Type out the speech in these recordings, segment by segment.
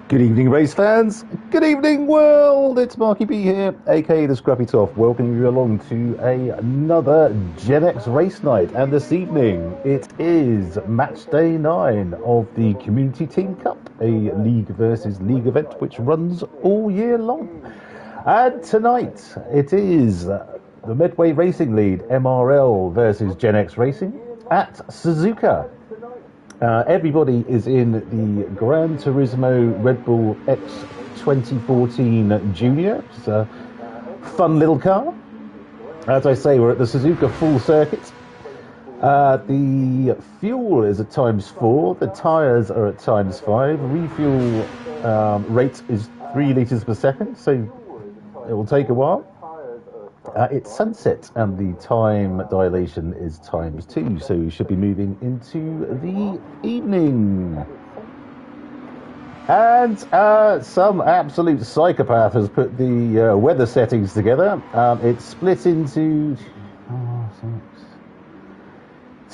Good evening, race fans. Good evening, world. It's Marky B here, aka the Scruffy Toff, welcoming you along to another Gen X race night. And this evening, it is match day 9 of the Community Team Cup, a league versus league event which runs all year long. And tonight, it is the Medway Racing League MRL versus Gen X Racing at Suzuka. Everybody is in the Gran Turismo RedBull X2014 Jnr. It's a fun little car. As I say, we're at the Suzuka full circuit. The fuel is at ×4. The tyres are at ×5. Refuel rate is 3 litres per second, so it will take a while. It's sunset and the time dilation is ×2, so we should be moving into the evening. And some absolute psychopath has put the weather settings together. It's split into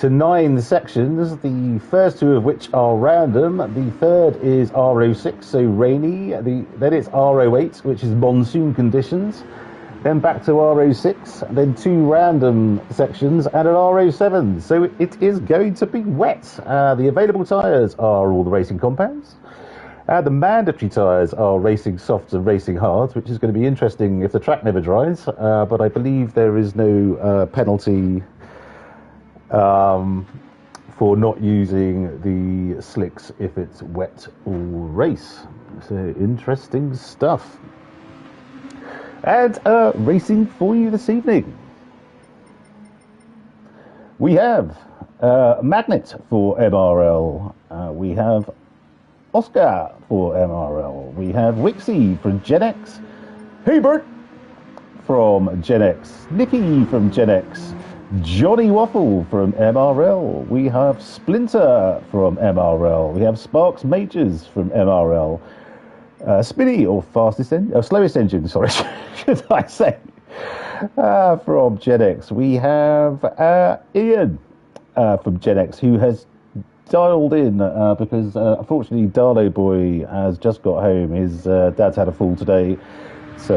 9 sections, the first 2 of which are random. The third is RO6, so rainy. Then it's RO8, which is monsoon conditions. Then back to RO6, then 2 random sections, and an RO7. So it is going to be wet. The available tyres are all the racing compounds. The mandatory tyres are racing softs and racing hards, which is going to be interesting if the track never dries. But I believe there is no penalty for not using the slicks if it's wet all race. So interesting stuff. And racing for you this evening, we have Magnet for MRL, we have Oscar for MRL, we have Wixie from Gen X, Hubert from Gen X, Nikki from Gen X, Johnny Waffle from MRL, we have Splinter from MRL, we have Sparks Majors from MRL, Spinny, or slowest engine, sorry, should I say, from Gen X. We have Ian from Gen X, who has dialed in because unfortunately Darlo Boy has just got home. His dad's had a fall today, so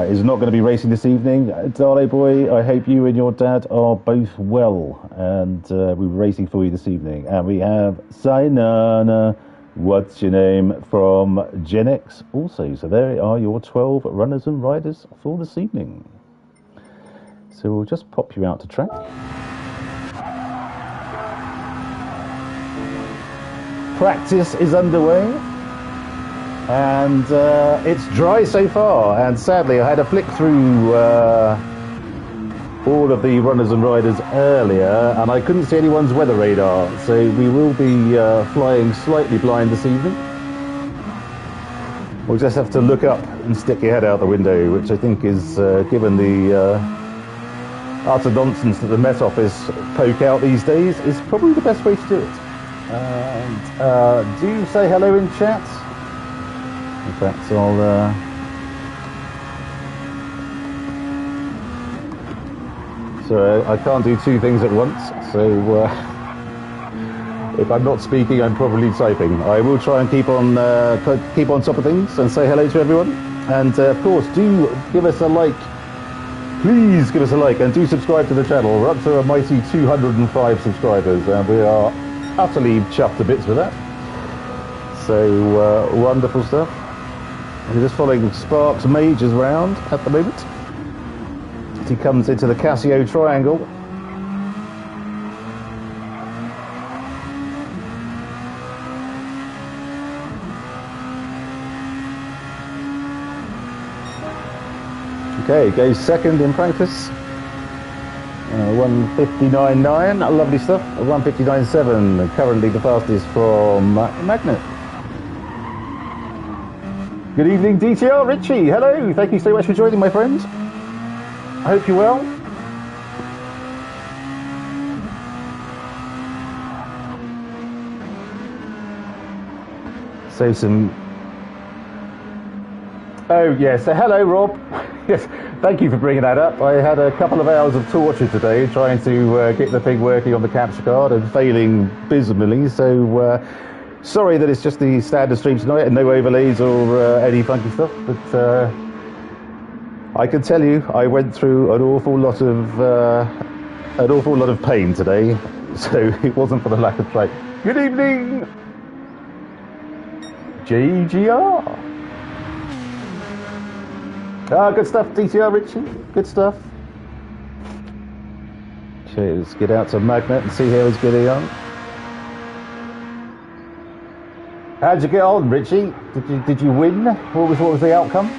is not going to be racing this evening. Darlo Boy, I hope you and your dad are both well, and we're racing for you this evening. And we have Sainana, what's your name, from Gen X also. So there are your 12 runners and riders for this evening. So we'll just pop you out to track. Practice is underway, and it's dry so far, and sadly I had a flick through all of the runners and riders earlier, and I couldn't see anyone's weather radar, so we will be flying slightly blind this evening. We'll just have to look up and stick your head out the window, which I think is, given the utter nonsense that the Met Office poke out these days, is probably the best way to do it. And do say hello in chat. In fact, I'll so I can't do 2 things at once, so if I'm not speaking, I'm probably typing. I will try and keep on top of things and say hello to everyone. And of course, do give us a like. Please give us a like and do subscribe to the channel. We're up to a mighty 205 subscribers, and we are utterly chuffed to bits with that. So wonderful stuff. We're just following Sparks Majors round at the moment. He comes into the Casio triangle. Okay, goes second in practice. 1:59.9, lovely stuff. 1:59.7, currently the fastest from Magnet. Good evening, DTR Richie. Hello, thank you so much for joining, my friend. I hope you're well. So oh yes, hello Rob. Yes, thank you for bringing that up. I had a couple of hours of torture today trying to get the thing working on the capture card and failing dismally, so sorry that it's just the standard stream tonight and no overlays or any funky stuff, but I can tell you I went through an awful lot of pain today, so it wasn't for the lack of try. Good evening, JGR. Good stuff, DTR Richie. Good stuff. Okay, let's get out to Magnet and see how he's getting on. How'd you get on, Richie? Did you win? What was the outcome?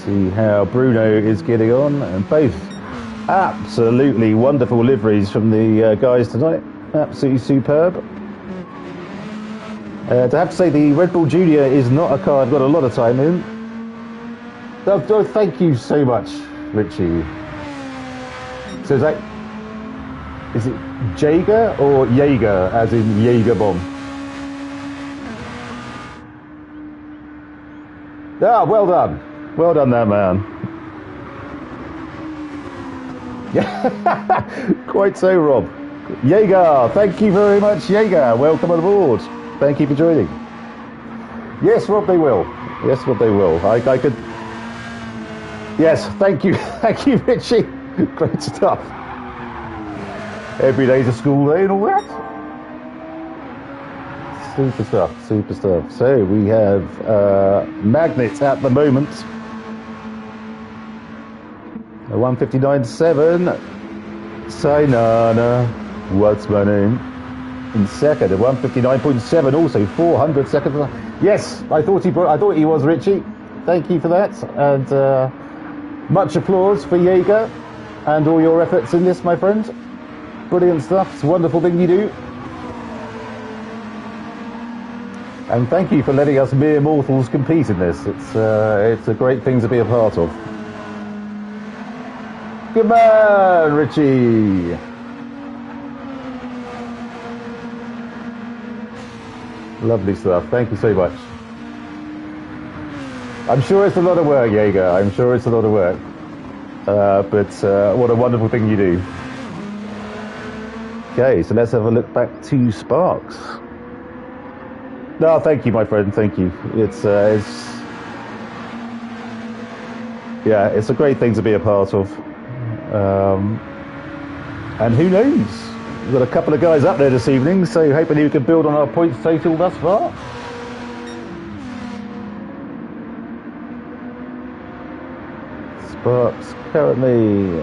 See how Bruno is getting on, and both absolutely wonderful liveries from the guys tonight. Absolutely superb. To have to say, the Red Bull Junior is not a car I've got a lot of time in. Oh, thank you so much, Richie. So is it Jaeger or Jaeger, as in Jaeger bomb? Ah, well done. Well done there, man. Yeah, quite so, Rob. Jaeger, thank you very much, Jaeger. Welcome on board. Thank you for joining. Yes, Rob, they will. Yes, Rob, they will. I could... Yes, thank you. Thank you, Richie. Great stuff. Every day's a school day and all that. Super stuff, super stuff. So we have Magnets at the moment. 1:59.7. Sainana, what's my name? In second, at 1:59.7, also 400 seconds. Yes, I thought he was Richie. Thank you for that, and much applause for Jaeger and all your efforts in this, my friend. Brilliant stuff. It's a wonderful thing you do. And thank you for letting us mere mortals compete in this. It's a great thing to be a part of. Good man, Richie. Lovely stuff. Thank you so much. I'm sure it's a lot of work, Jaeger. I'm sure it's a lot of work. But what a wonderful thing you do. Okay, so let's have a look back to Sparks. No, thank you, my friend. Thank you. It's a great thing to be a part of. And who knows? We've got a couple of guys up there this evening, so hopefully we can build on our points total thus far. Sparks currently,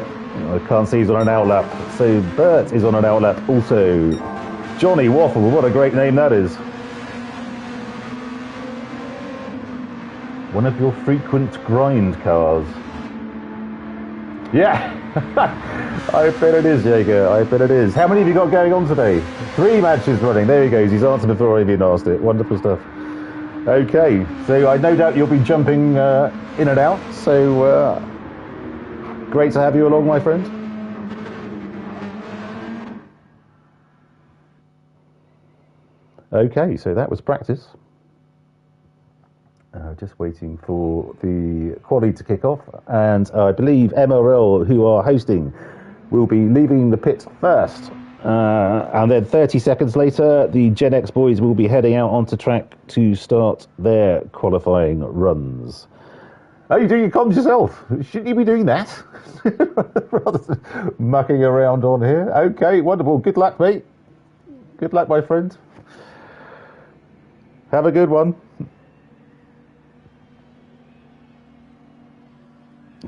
I can't see he's on an outlap, so Bert is on an outlap also. Johnny Waffle, what a great name that is. One of your frequent grind cars. Yeah, I bet it is, Jaeger. I bet it is. How many have you got going on today? 3 matches running. There he goes. He's answered before I even asked it. Wonderful stuff. Okay, so I no doubt you'll be jumping in and out. So great to have you along, my friend. Okay, so that was practice. Just waiting for the quali to kick off, and I believe MRL, who are hosting, will be leaving the pit first, and then 30 seconds later the Gen X boys will be heading out onto track to start their qualifying runs. Oh, you do your comms yourself? Shouldn't you be doing that? Rather than mucking around on here. Okay, wonderful. Good luck, mate. Good luck, my friend. Have a good one.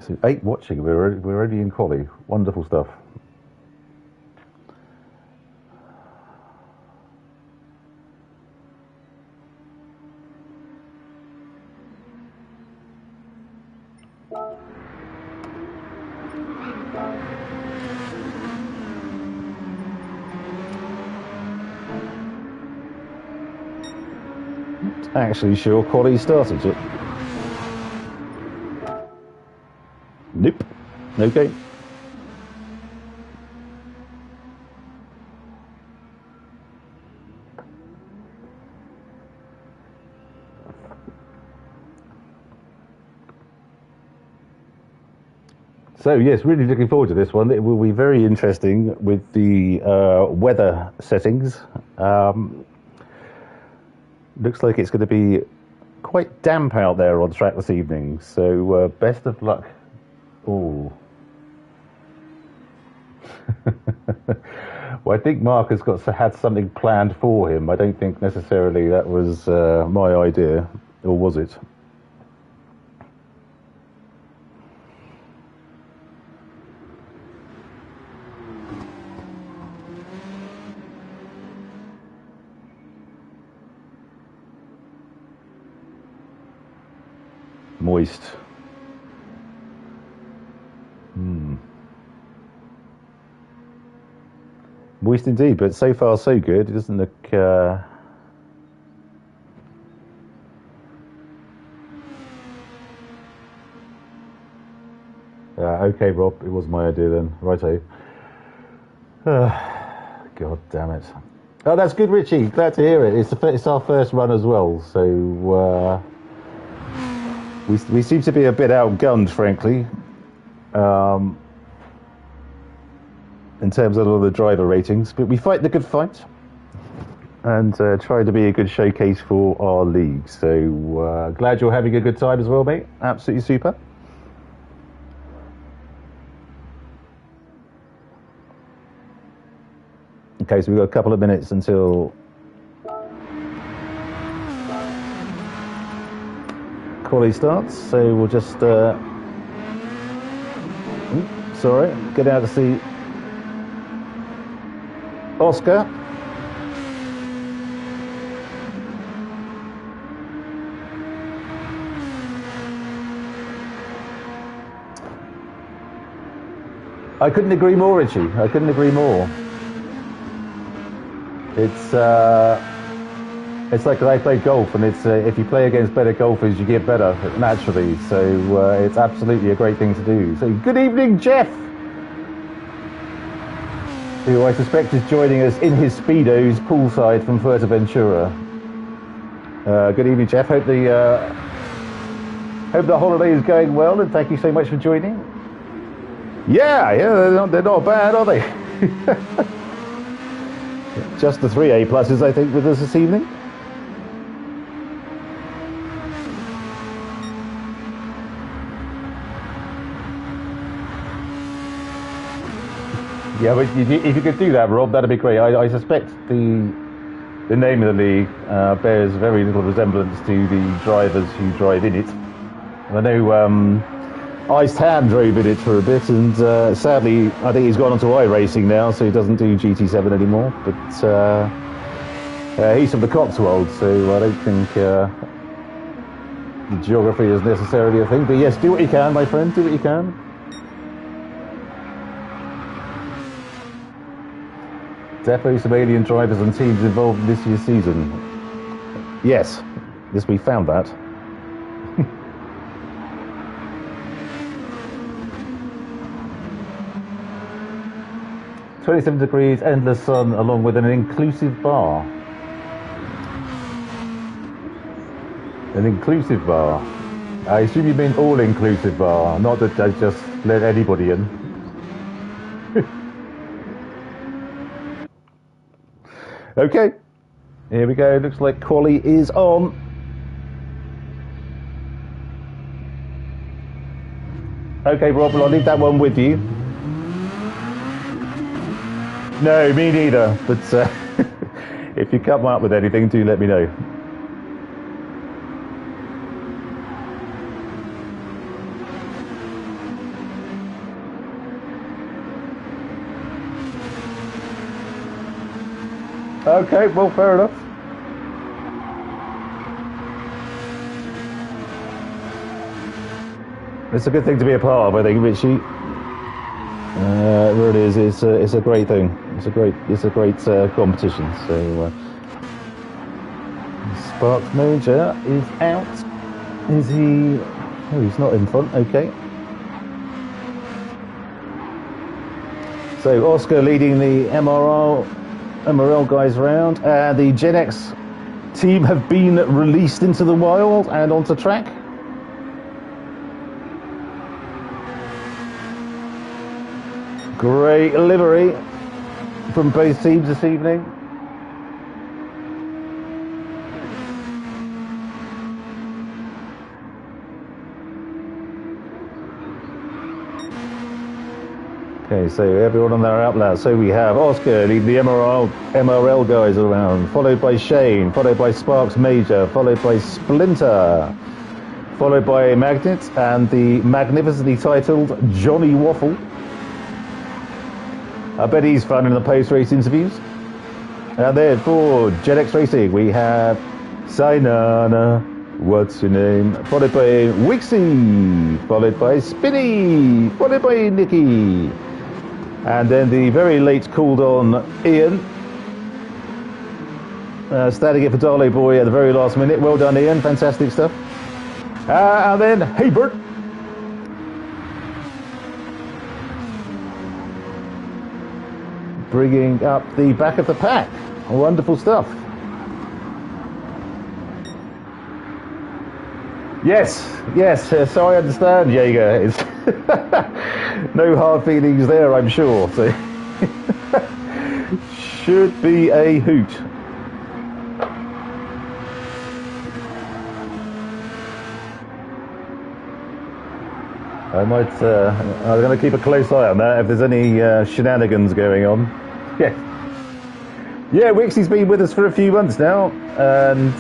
So 8 watching. We're already in quali. Wonderful stuff. Actually sure quality started yet. Nope. Okay. So yes, really looking forward to this one. It will be very interesting with the weather settings. Looks like it's going to be quite damp out there on track this evening, so best of luck. Oh. Well, I think Mark has had something planned for him. I don't think necessarily that was my idea, or was it? Moist. Moist indeed, but so far so good. It doesn't look... okay, Rob, it was my idea then. Righto. God damn it. Oh, that's good, Richie. Glad to hear it. It's our first run as well, so... We seem to be a bit outgunned, frankly, in terms of all the driver ratings, but we fight the good fight and try to be a good showcase for our league. So glad you're having a good time as well, mate. Absolutely super. Okay, so we've got a couple of minutes until quali starts, so we'll just sorry, get out to see Oscar. I couldn't agree more, Richie. I couldn't agree more. It's like I play golf, and it's if you play against better golfers, you get better naturally. So it's absolutely a great thing to do. So good evening, Jeff, who I suspect is joining us in his speedos poolside from Fuerteventura. Good evening, Jeff. Hope the holiday is going well, and thank you so much for joining. Yeah, they're not bad, are they? Just the 3 A+, I think, with us this evening. Yeah, but if you could do that, Rob, that'd be great. I suspect the name of the league bears very little resemblance to the drivers who drive in it. I know Iced Hand drove in it for a bit, and sadly, I think he's gone on to iRacing now, so he doesn't do GT7 anymore. But he's from the Cotswolds, so I don't think the geography is necessarily a thing. But yes, do what you can, my friend. Do what you can. Definitely some alien drivers and teams involved in this year's season. Yes, we found that. 27 degrees, endless sun, along with an inclusive bar. An inclusive bar. I assume you mean all-inclusive bar, not that I just let anybody in. Okay, here we go. Looks like quali is on. Okay, Rob, well, I'll leave that one with you. No, me neither. But if you come up with anything, do let me know. Okay, well, fair enough. It's a good thing to be a part of, I think, Richie. It really is. It's a great thing. It's a great competition. So Sparks Major is out. Is he? Oh, he's not in front. Okay. So Oscar leading the MRL guys around. The Gen X team have been released into the wild and onto track. Great livery from both teams this evening. Okay, so everyone on their outlet. So we have Oscar leading the MRL guys around, followed by Shane, followed by Sparks Major, followed by Splinter, followed by Magnet, and the magnificently titled Johnny Waffle. I bet he's fun in the post-race interviews. And then for Gen X Racing, we have Sainana, what's your name? Followed by Wixie, followed by Spinny, followed by Nikki. And then the very late called on Ian. Standing it for Darley Boy at the very last minute. Well done, Ian. Fantastic stuff. And then Hebert. Bringing up the back of the pack. Wonderful stuff. Yes, so I understand, Jaeger. It's no hard feelings there, I'm sure. So should be a hoot. I'm going to keep a close eye on that if there's any shenanigans going on. Yeah, Wixie's been with us for a few months now, and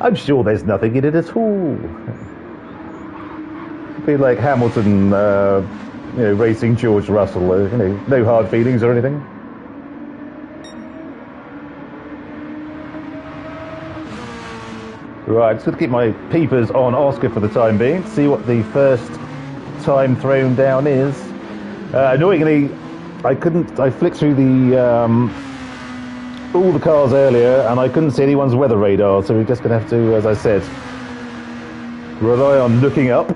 I'm sure there's nothing in it at all. It'd be like Hamilton, racing George Russell. No hard feelings or anything. Right, just going to keep my peepers on Oscar for the time being, see what the first time thrown down is. Annoyingly, I flicked through all the cars earlier and I couldn't see anyone's weather radar, so we're just going to have to, as I said, rely on looking up.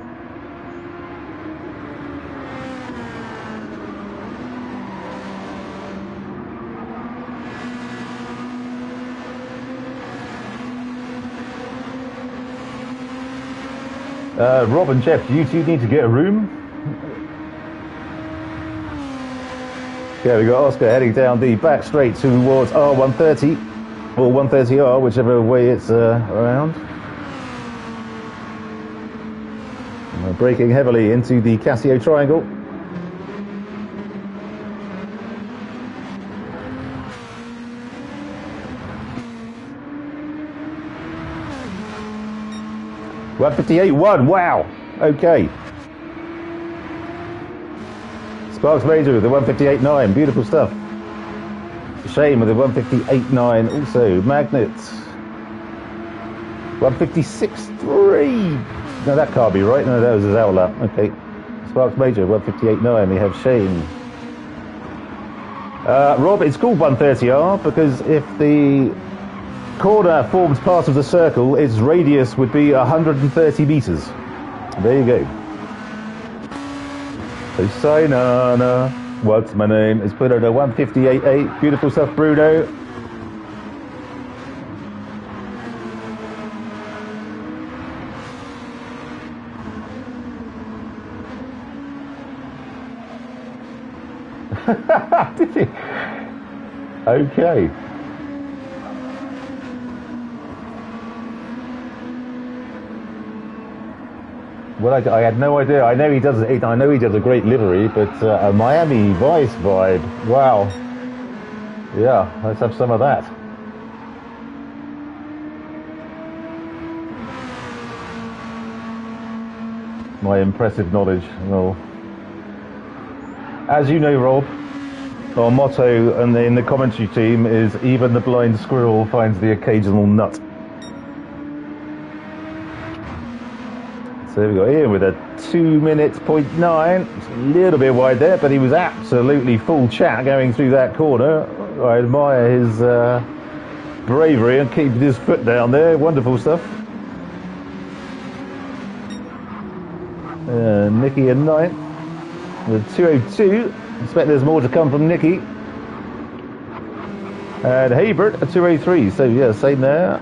Rob and Jeff, do you two need to get a room? Yeah, we got Oscar heading down the back straight towards R130, or 130R, whichever way it's around. And we're braking heavily into the Casio triangle. $158.1, wow, okay. Sparks Major with the 158.9, beautiful stuff. Shane with the 158.9, also. Magnet, 156.3. No, that can't be right. No, that was his hour lap. Okay. Sparks Major, 158.9. We have Shane. Rob, it's called 130R because if the corner forms part of the circle, its radius would be 130 meters. There you go. So Sainana, what's my name? It's put at a 158.8. Beautiful stuff, Bruno. Did you? Okay. Well, I had no idea. I know he does a great livery, but a Miami Vice vibe. Wow. Yeah, let's have some of that. My impressive knowledge. Well, as you know, Rob, Our motto in the commentary team is even the blind squirrel finds the occasional nut. So we got Ian with a 2 minutes .9. It's a little bit wide there, but he was absolutely full chat going through that corner. I admire his bravery and keeping his foot down there. Wonderful stuff. Nicky in 9th with 2:02. Expect there's more to come from Nicky. And Haybert at 2:03. So yeah, same there.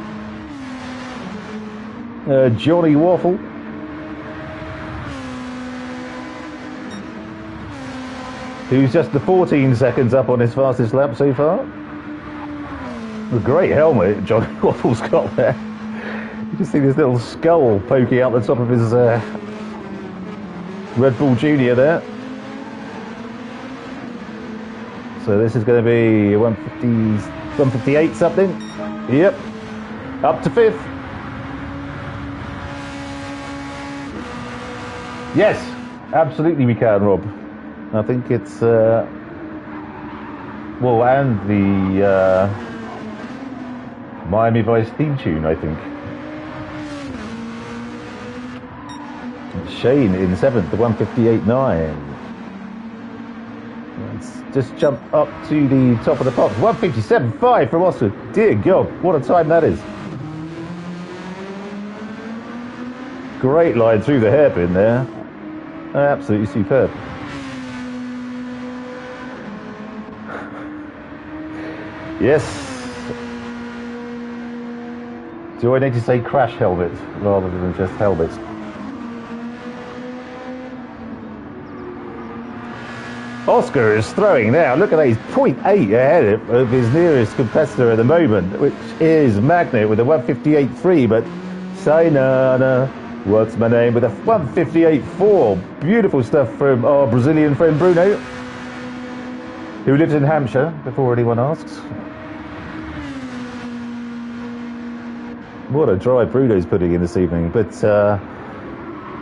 Johnny Waffle. Who's just the 14 seconds up on his fastest lap so far. A great helmet Johnny Waffle's got there. You can see this little skull poking out the top of his Red Bull Jnr there. So this is going to be 158 something. Yep. Up to 5th. Yes, absolutely we can, Rob. I think it's, well, and the Miami Vice theme tune, I think. Shane in 7th, the 158.9. Let's just jump up to the top of the pops. 157.5 from Oscar. Dear God, what a time that is. Great line through the hairpin there. Absolutely superb. Yes. Do I need to say crash helmet rather than just helmet? Oscar is throwing now. Look at that. He's 0.8 ahead of his nearest competitor at the moment, which is Magnet with a 158.3. But Sainana, what's my name, with a 158.4. Beautiful stuff from our Brazilian friend Bruno, who lives in Hampshire, before anyone asks. What a drive Bruno's putting in this evening. But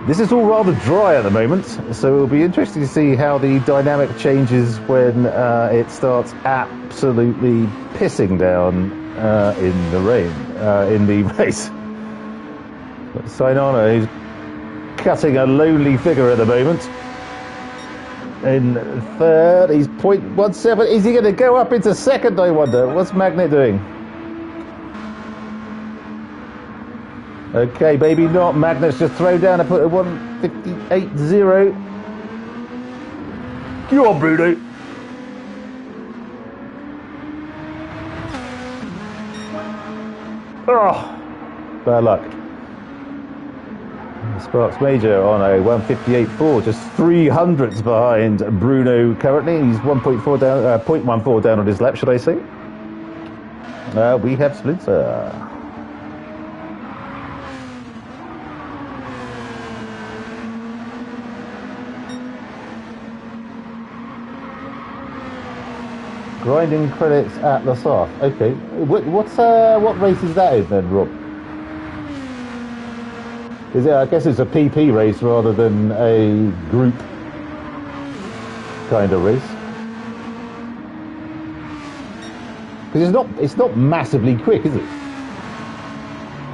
this is all rather dry at the moment, so it'll be interesting to see how the dynamic changes when it starts absolutely pissing down in the rain, in the race. But Sainana, who's cutting a lonely figure at the moment. In 3rd, he's 0.17. Is he going to go up into 2nd, I wonder? What's Magnet doing? Okay, maybe not. Magnet's just thrown down and put a 158.0. Come on, Bruno. Oh, bad luck. Sparks Major on a 158.4, just 300ths behind Bruno currently. He's 1.4 down, 0.14 down on his lap, should I say? We have Splinter. Grinding credits at La Sarthe. Okay, what race is that in then, Rob? Is it? I guess it's a PP race rather than a group kind of race. Because it's not massively quick, is it?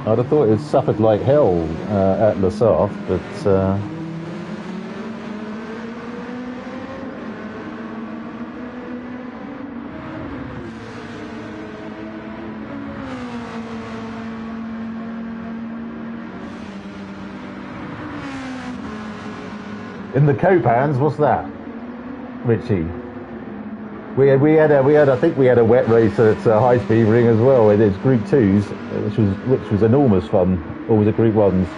I'd have thought it suffered like hell at La Sarthe, but. In the Copans, what's that, Richie? We had I think we had a wet race at High Speed Ring as well. It is Group 2s, which was enormous fun. Or was it Group 1s?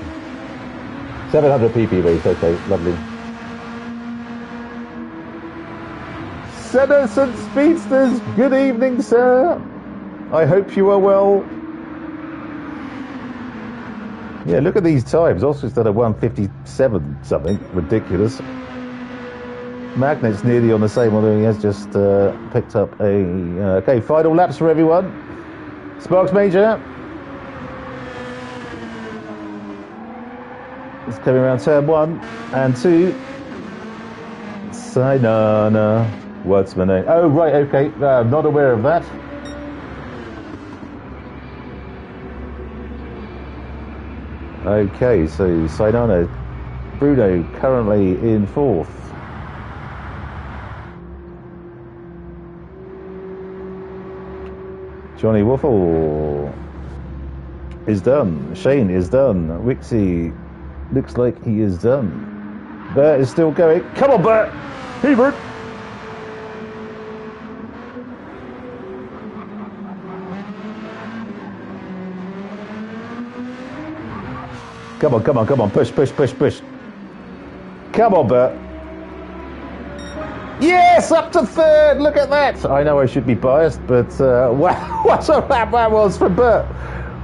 700 PP race. Okay, lovely. Senescent Speedsters, good evening, sir. I hope you are well. Yeah, look at these times. Oscar's done a 157 something. Ridiculous. Magnet's nearly on the same, although he has just picked up a... okay, final laps for everyone. Sparks Major. It's coming around turn 1 and 2. Sainana. What's my name? Oh, right, okay. Not aware of that. Okay, so Sainana Bruno currently in 4th. Johnny Waffle is done. Shane is done. Wixie looks like he is done. Bert is still going. Come on, Bert! Hey, Bert! Come on, come on, come on. Push, push, push, push. Come on, Bert. Yes, up to 3rd. Look at that. I know I should be biased, but wow, what a lap that was for Bert.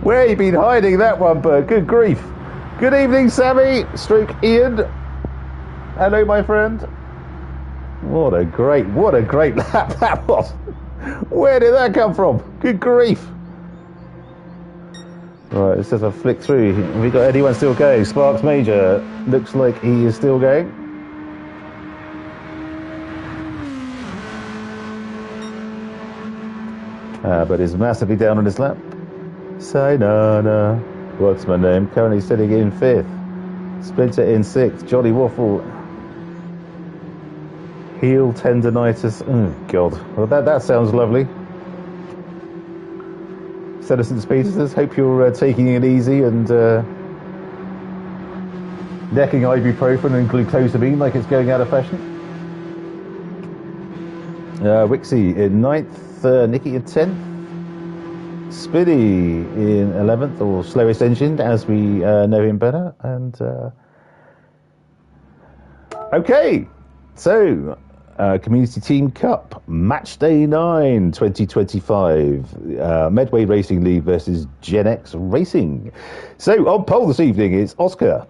Where have you been hiding that one, Bert? Good grief. Good evening, Sammy. Stroke Ian. Hello, my friend. What a great lap that was. Where did that come from? Good grief. Right, let's just have a flick through. Have we got anyone still going? Sparks Major looks like he is still going. But is massively down on his lap. Sainana, what's my name? Currently sitting in 5th. Splinter in 6th. Johnny Waffle. Heel tendonitis. Oh, God. Well, that sounds lovely. Citizens Peters, hope you're taking it easy and necking ibuprofen and glucosamine like it's going out of fashion. Wixie in 9th, Nicky in 10th, Spiddy in 11th, or slowest engine as we know him better. And okay, so Community Team Cup, Match Day 9, 2025, Medway Racing League versus Gen X Racing. So on pole this evening is Oscar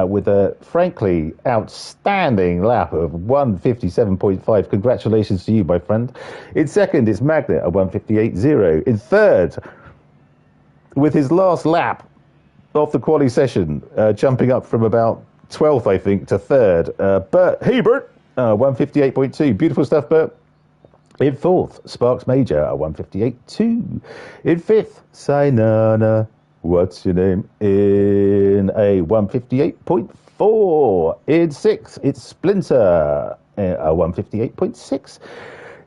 with a frankly outstanding lap of 157.5. Congratulations to you, my friend. In 2nd, it's Magnet at 158.0. In 3rd, with his last lap off the quali session, jumping up from about 12th, I think, to 3rd, Bert Hebert. 158.2. Beautiful stuff, Bert. In 4th, Sparks Major at 158.2. In 5th, Sainana, what's your name? In a 158.4. In 6th, it's Splinter at 158.6.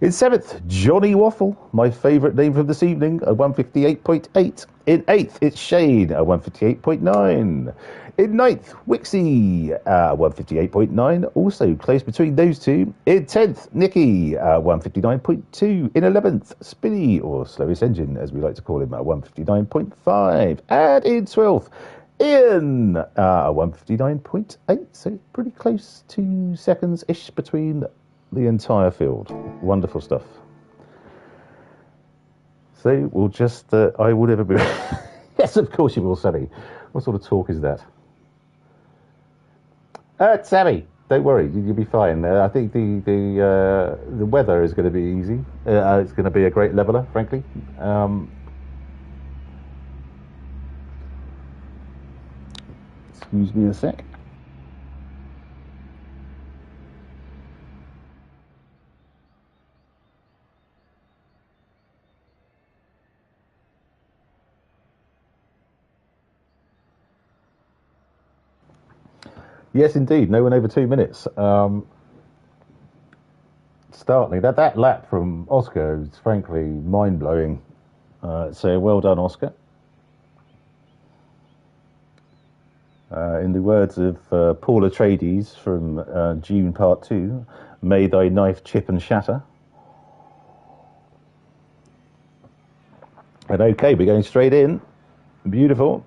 In 7th, Johnny Waffle, my favourite name from this evening, at 158.8. In 8th, it's Shane at 158.9. In 9th, Wixie at 158.9, also close between those two. In 10th, Nicky at 159.2. In 11th, Spinny, or slowest engine as we like to call him, at 159.5. And in 12th, Ian at 159.8. So pretty close to seconds-ish between the entire field. Wonderful stuff. So we'll just, I will never be... Yes, of course you will, Sammy. What sort of talk is that? Sammy, don't worry, you'll be fine. I think the weather is going to be easy. It's going to be a great leveler, frankly. Excuse me a sec. Yes, indeed. No one over 2 minutes. Startling. That lap from Oscar is frankly mind-blowing. So well done, Oscar. In the words of Paul Atreides from June Part 2, may thy knife chip and shatter. And okay, we're going straight in. Beautiful.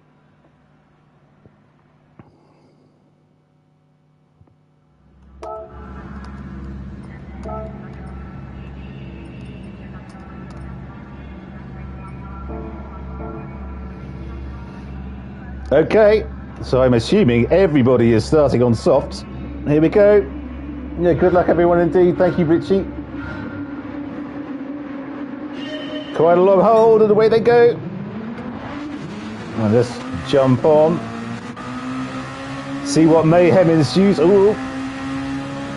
Okay, so I'm assuming everybody is starting on softs. Here we go. Yeah, good luck everyone indeed. Thank you, Richie. Quite a long hold and away they go. And just jump on. See what mayhem ensues. Ooh.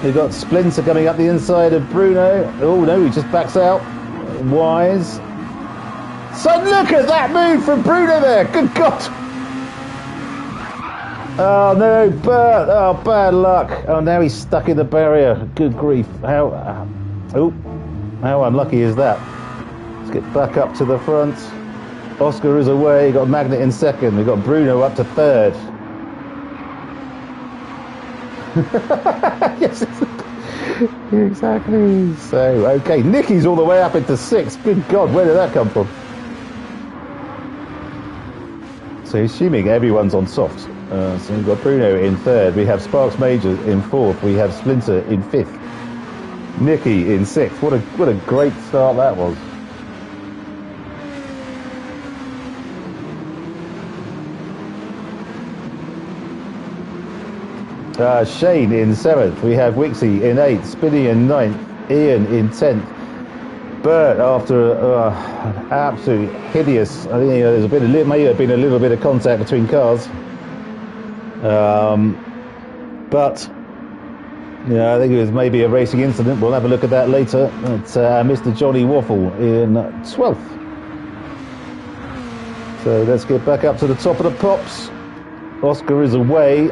We've got Splinter coming up the inside of Bruno. Oh no, he just backs out. Wise. So look at that move from Bruno there. Good God. Oh no, Bert. Oh, bad luck. Oh, now he's stuck in the barrier. Good grief. How unlucky is that? Let's get back up to the front. Oscar is away. Got Magnet in second. We've got Bruno up to third. Yes, exactly. So, okay, Nicky's all the way up into sixth. Good God, where did that come from? So, assuming everyone's on soft. So we've got Bruno in third. We have Sparks Major in fourth. We have Splinter in fifth. Nicky in sixth. What a great start that was. Shane in seventh. We have Wixie in eighth. Spinny in ninth. Ian in 10th. Bert, after absolutely hideous, I think there's may have been a little bit of contact between cars. But yeah, I think it was maybe a racing incident. We'll have a look at that later. It's Mr. Johnny Waffle in 12th. So let's get back up to the top of the pops. Oscar is away.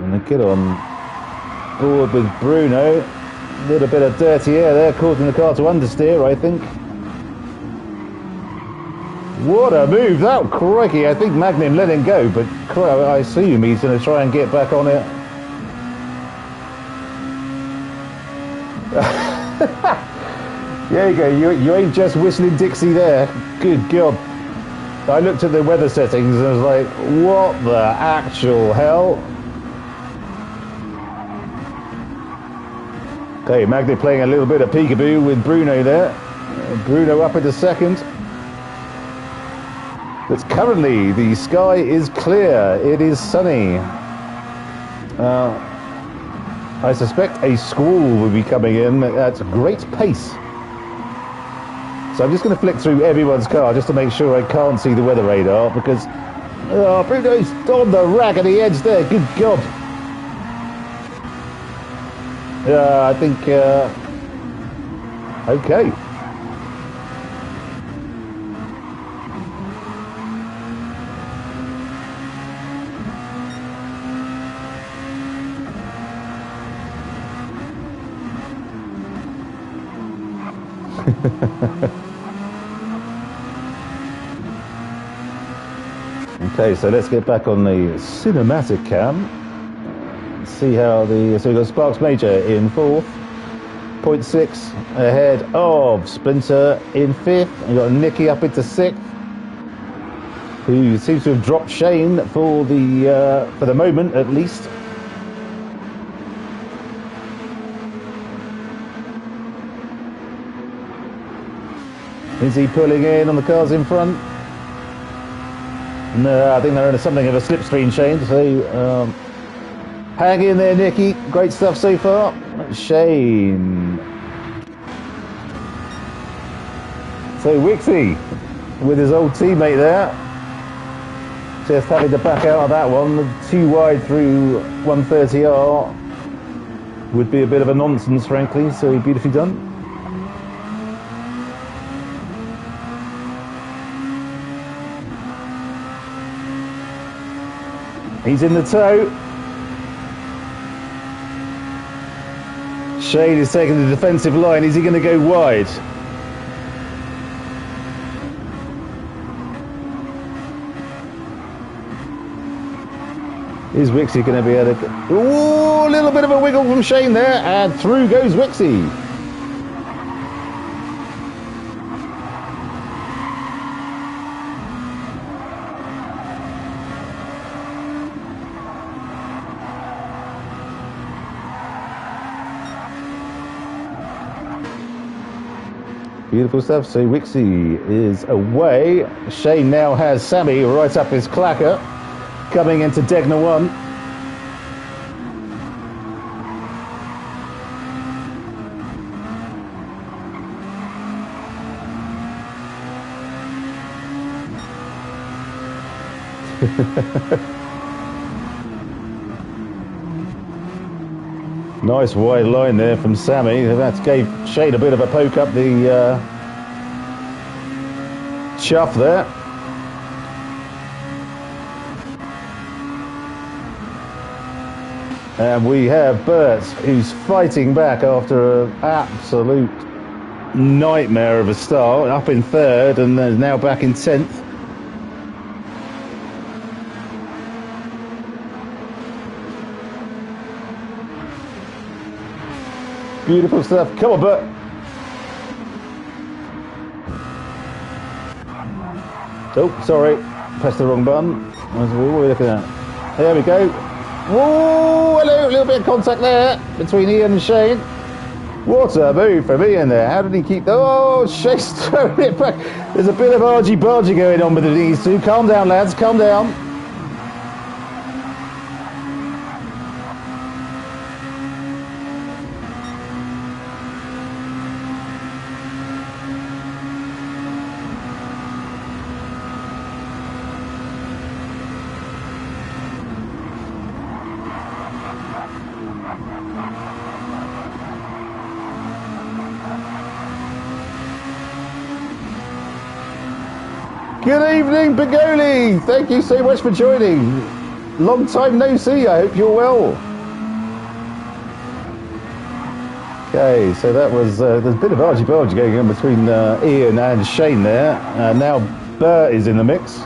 And get on board with Bruno. A little bit of dirty air there, causing the car to understeer, I think. What a move! That, crikey, I think Magnum let him go, but I assume he's going to try and get back on it. There you go, you ain't just whistling Dixie there. Good God. I looked at the weather settings and was like, what the actual hell? Okay, Magni playing a little bit of peekaboo with Bruno there. Bruno up into second. But currently the sky is clear. It is sunny. I suspect a squall will be coming in at great pace. So I'm just going to flick through everyone's car just to make sure I can't see the weather radar, because Bruno's on the raggedy edge there. Good God. I think okay. Okay, so let's get back on the cinematic cam. See how so we've got Sparks Major in fourth, 0.6 ahead of Splinter in fifth. We've got Nicky up into sixth, who seems to have dropped Shane for the moment at least. Is he pulling in on the cars in front? No, I think they're in something of a slipstream, Shane. So hang in there, Nicky. Great stuff so far. Shane. So Wixie with his old teammate there. Just having to back out of that one. Too wide through 130R would be a bit of a nonsense, frankly. So beautifully done. He's in the tow. Shane is taking the defensive line. Is he going to go wide? Is Wixie going to be able to... Ooh, a little bit of a wiggle from Shane there, and through goes Wixie. Beautiful stuff. So Wixie is away. Shane now has Sammy right up his clacker, coming into Degner 1. Nice wide line there from Sammy. That gave Shane a bit of a poke up the chuff there. And we have Bert, who's fighting back after an absolute nightmare of a start, up in third and is now back in 10th. Beautiful stuff. Come on, Bert. Oh, sorry. Pressed the wrong button. What were we looking at? There we go. Whoa, hello, a little bit of contact there between Ian and Shane. What a move from Ian there. How did he keep... Oh, Shane's throwing it back. There's a bit of argy-bargy going on with these two. Calm down, lads, calm down. Good evening, Bigoli. Thank you so much for joining. Long time no see. I hope you're well. Okay, so that was there's a bit of argy-bargy going on between Ian and Shane there. Now Bert is in the mix.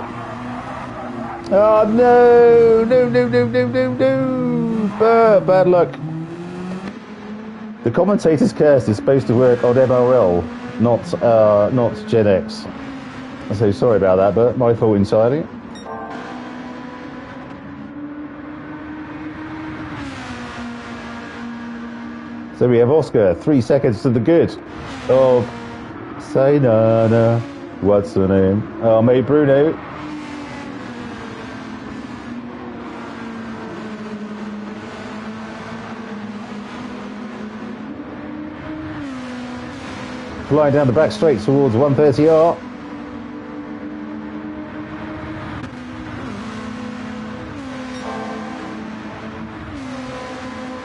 Oh no, no, no, no, no, no, no. Bert, bad luck. The commentator's curse is supposed to work on MRL, not Gen X. So sorry about that, but my fault entirely. So we have Oscar, 3 seconds to the good of Sainana. What's the name? Oh, mate, Bruno. Flying down the back straight towards 130R.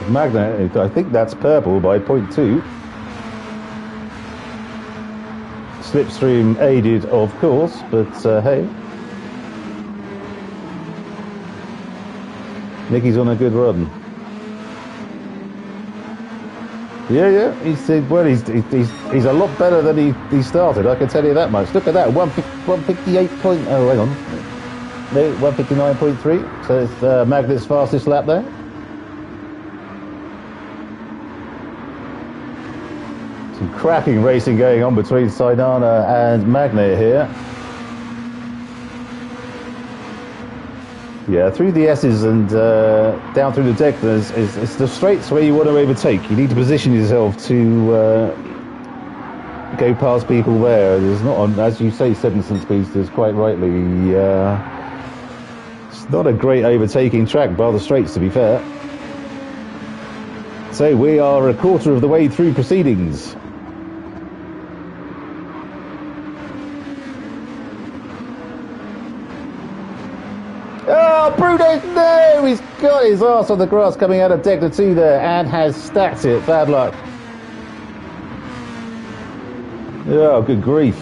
Magnet, I think that's purple by 0.2. Slipstream aided, of course, but hey. Nicky's on a good run. Yeah, he's a lot better than he started, I can tell you that much. Look at that, 158 point, oh hang on. No, 159.3, so it's Magnet's fastest lap there. Some cracking racing going on between Sainana and Magnet here. Yeah, through the S's and down through the deck, it's the straights where you want to overtake. You need to position yourself to go past people there. There's not, on, as you say, 7th speedsters, quite rightly. It's not a great overtaking track, bar the straights, to be fair. So we are a quarter of the way through proceedings. Oh, Bruno, no! He's got his arse on the grass coming out of Degner 2 there and has stacked it. Bad luck. Oh, good grief.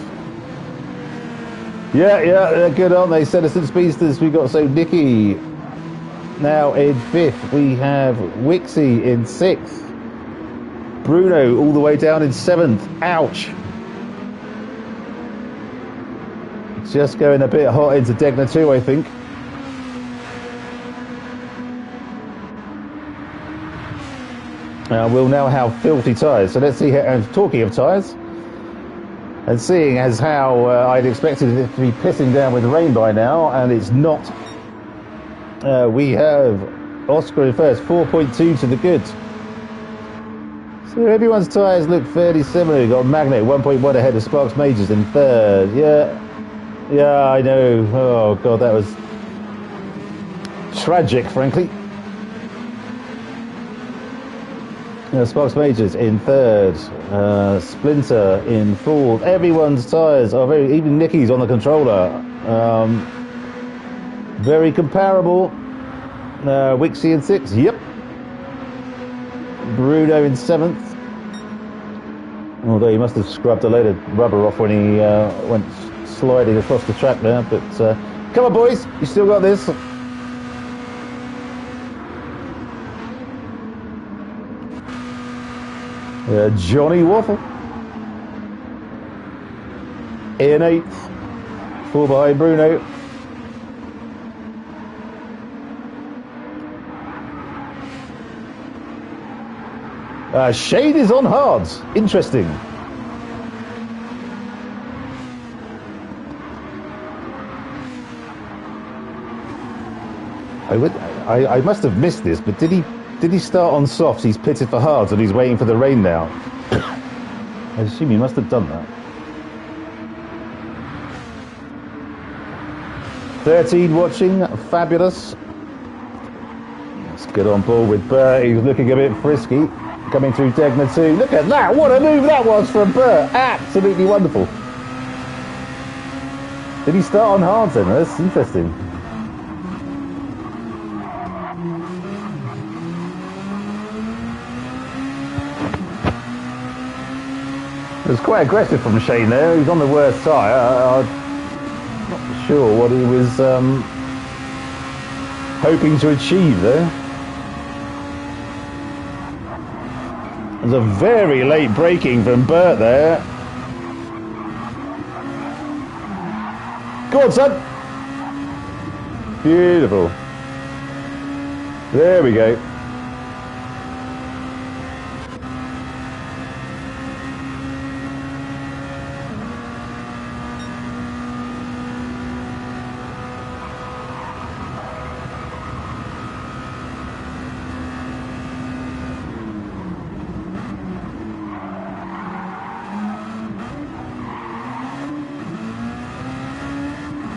Yeah, they're good, aren't they? Citizen Speedsters, we got so Nicky now in 5th. We have Wixie in 6th. Bruno all the way down in 7th. Ouch. Just going a bit hot into Degner 2, I think. We'll now have filthy tyres. So let's see, talking of tyres, and seeing as how I'd expected it to be pissing down with rain by now, and it's not. We have Oscar in first, 4.2 to the good. So everyone's tyres look fairly similar. You've got Magnet 1.1 ahead of Sparks Majors in third. Yeah, I know. Oh God, that was tragic, frankly. Sparks Majors in third, Splinter in fourth. Everyone's tyres are very, even Nicky's on the controller. Very comparable. Wixie in 6th. Yep. Bruno in 7th. Although he must have scrubbed a load of rubber off when he went sliding across the track there. But come on, boys. You still got this. Johnny Waffle. In 8th. 4 behind Bruno. Shane is on hards. Interesting. I must have missed this, but did he start on softs? He's pitted for hards and he's waiting for the rain now. I assume he must have done that. 13 watching, fabulous. Let's get on board with Bert. He's looking a bit frisky. Coming through Degner 2. Look at that! What a move that was from Bert! Absolutely wonderful. Did he start on hards then? That's interesting. It was quite aggressive from Shane there. He's on the worst tyre. I'm not sure what he was hoping to achieve there. There's a very late braking from Bert there. Go on, son. Beautiful. There we go.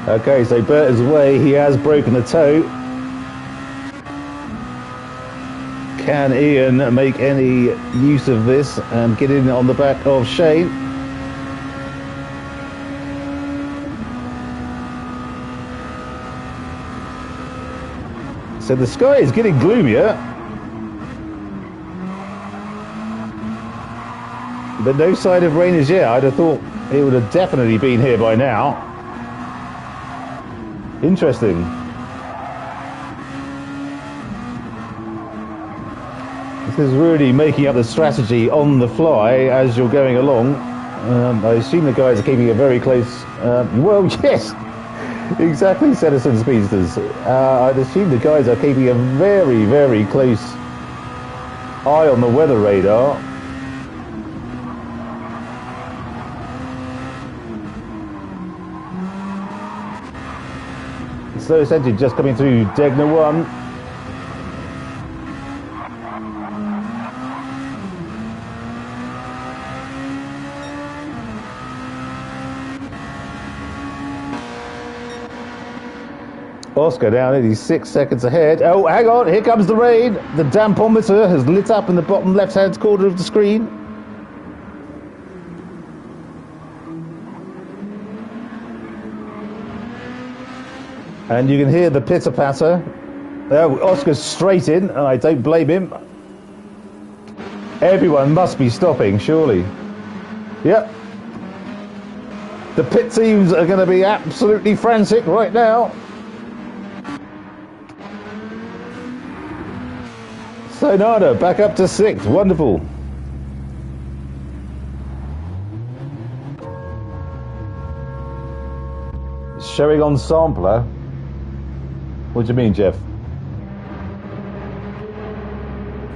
Okay, so Bert is away. He has broken the toe. Can Ian make any use of this and get in on the back of Shane? So the sky is getting gloomier. But no sign of rain as yet. I'd have thought it would have definitely been here by now. Interesting. This is really making up the strategy on the fly as you're going along. I assume the guys are keeping a very close... well, yes! Exactly, Citizen Speedsters. I'd assume the guys are keeping a very, very close eye on the weather radar. Slowest engine just coming through Degner 1. Oscar down at he's 6 seconds ahead. Oh, hang on, here comes the rain. The dampometer has lit up in the bottom left-hand corner of the screen. And you can hear the pitter-patter. Oscar's straight in, and I don't blame him. Everyone must be stopping, surely. Yep. The pit teams are going to be absolutely frantic right now. Sonada back up to 6th. Wonderful. Showing on sampler. What do you mean, Jeff?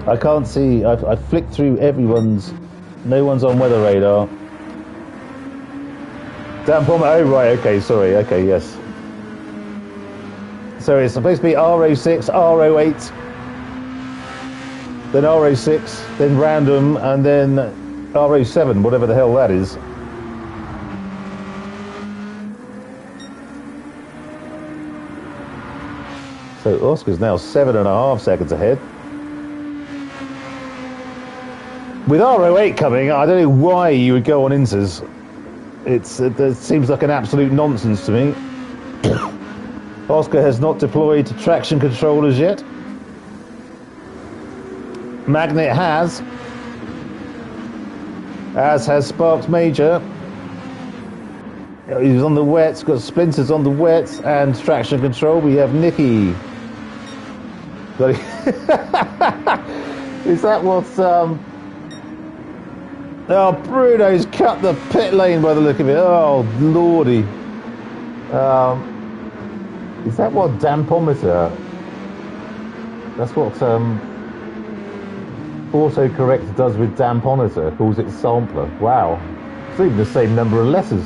I can't see. I've flicked through everyone's. No one's on weather radar. Dampometer. Oh, right. Okay. Sorry. Okay. Yes. So it's supposed to be RO6, RO8, then RO6, then random, and then RO7, whatever the hell that is. So Oscar's now 7.5 seconds ahead. With RO8 coming, I don't know why you would go on inters. It seems like an absolute nonsense to me. Oscar has not deployed traction controllers yet. Magnet has, as has Sparks Major. He's on the wets, got splinters on the wets and traction control. We have Nicky. Is that what's Oh, Bruno's cut the pit lane by the look of it. Oh, lordy. Is that what dampometer? That's what autocorrect does with dampometer, calls it sampler. Wow. It's even the same number of letters.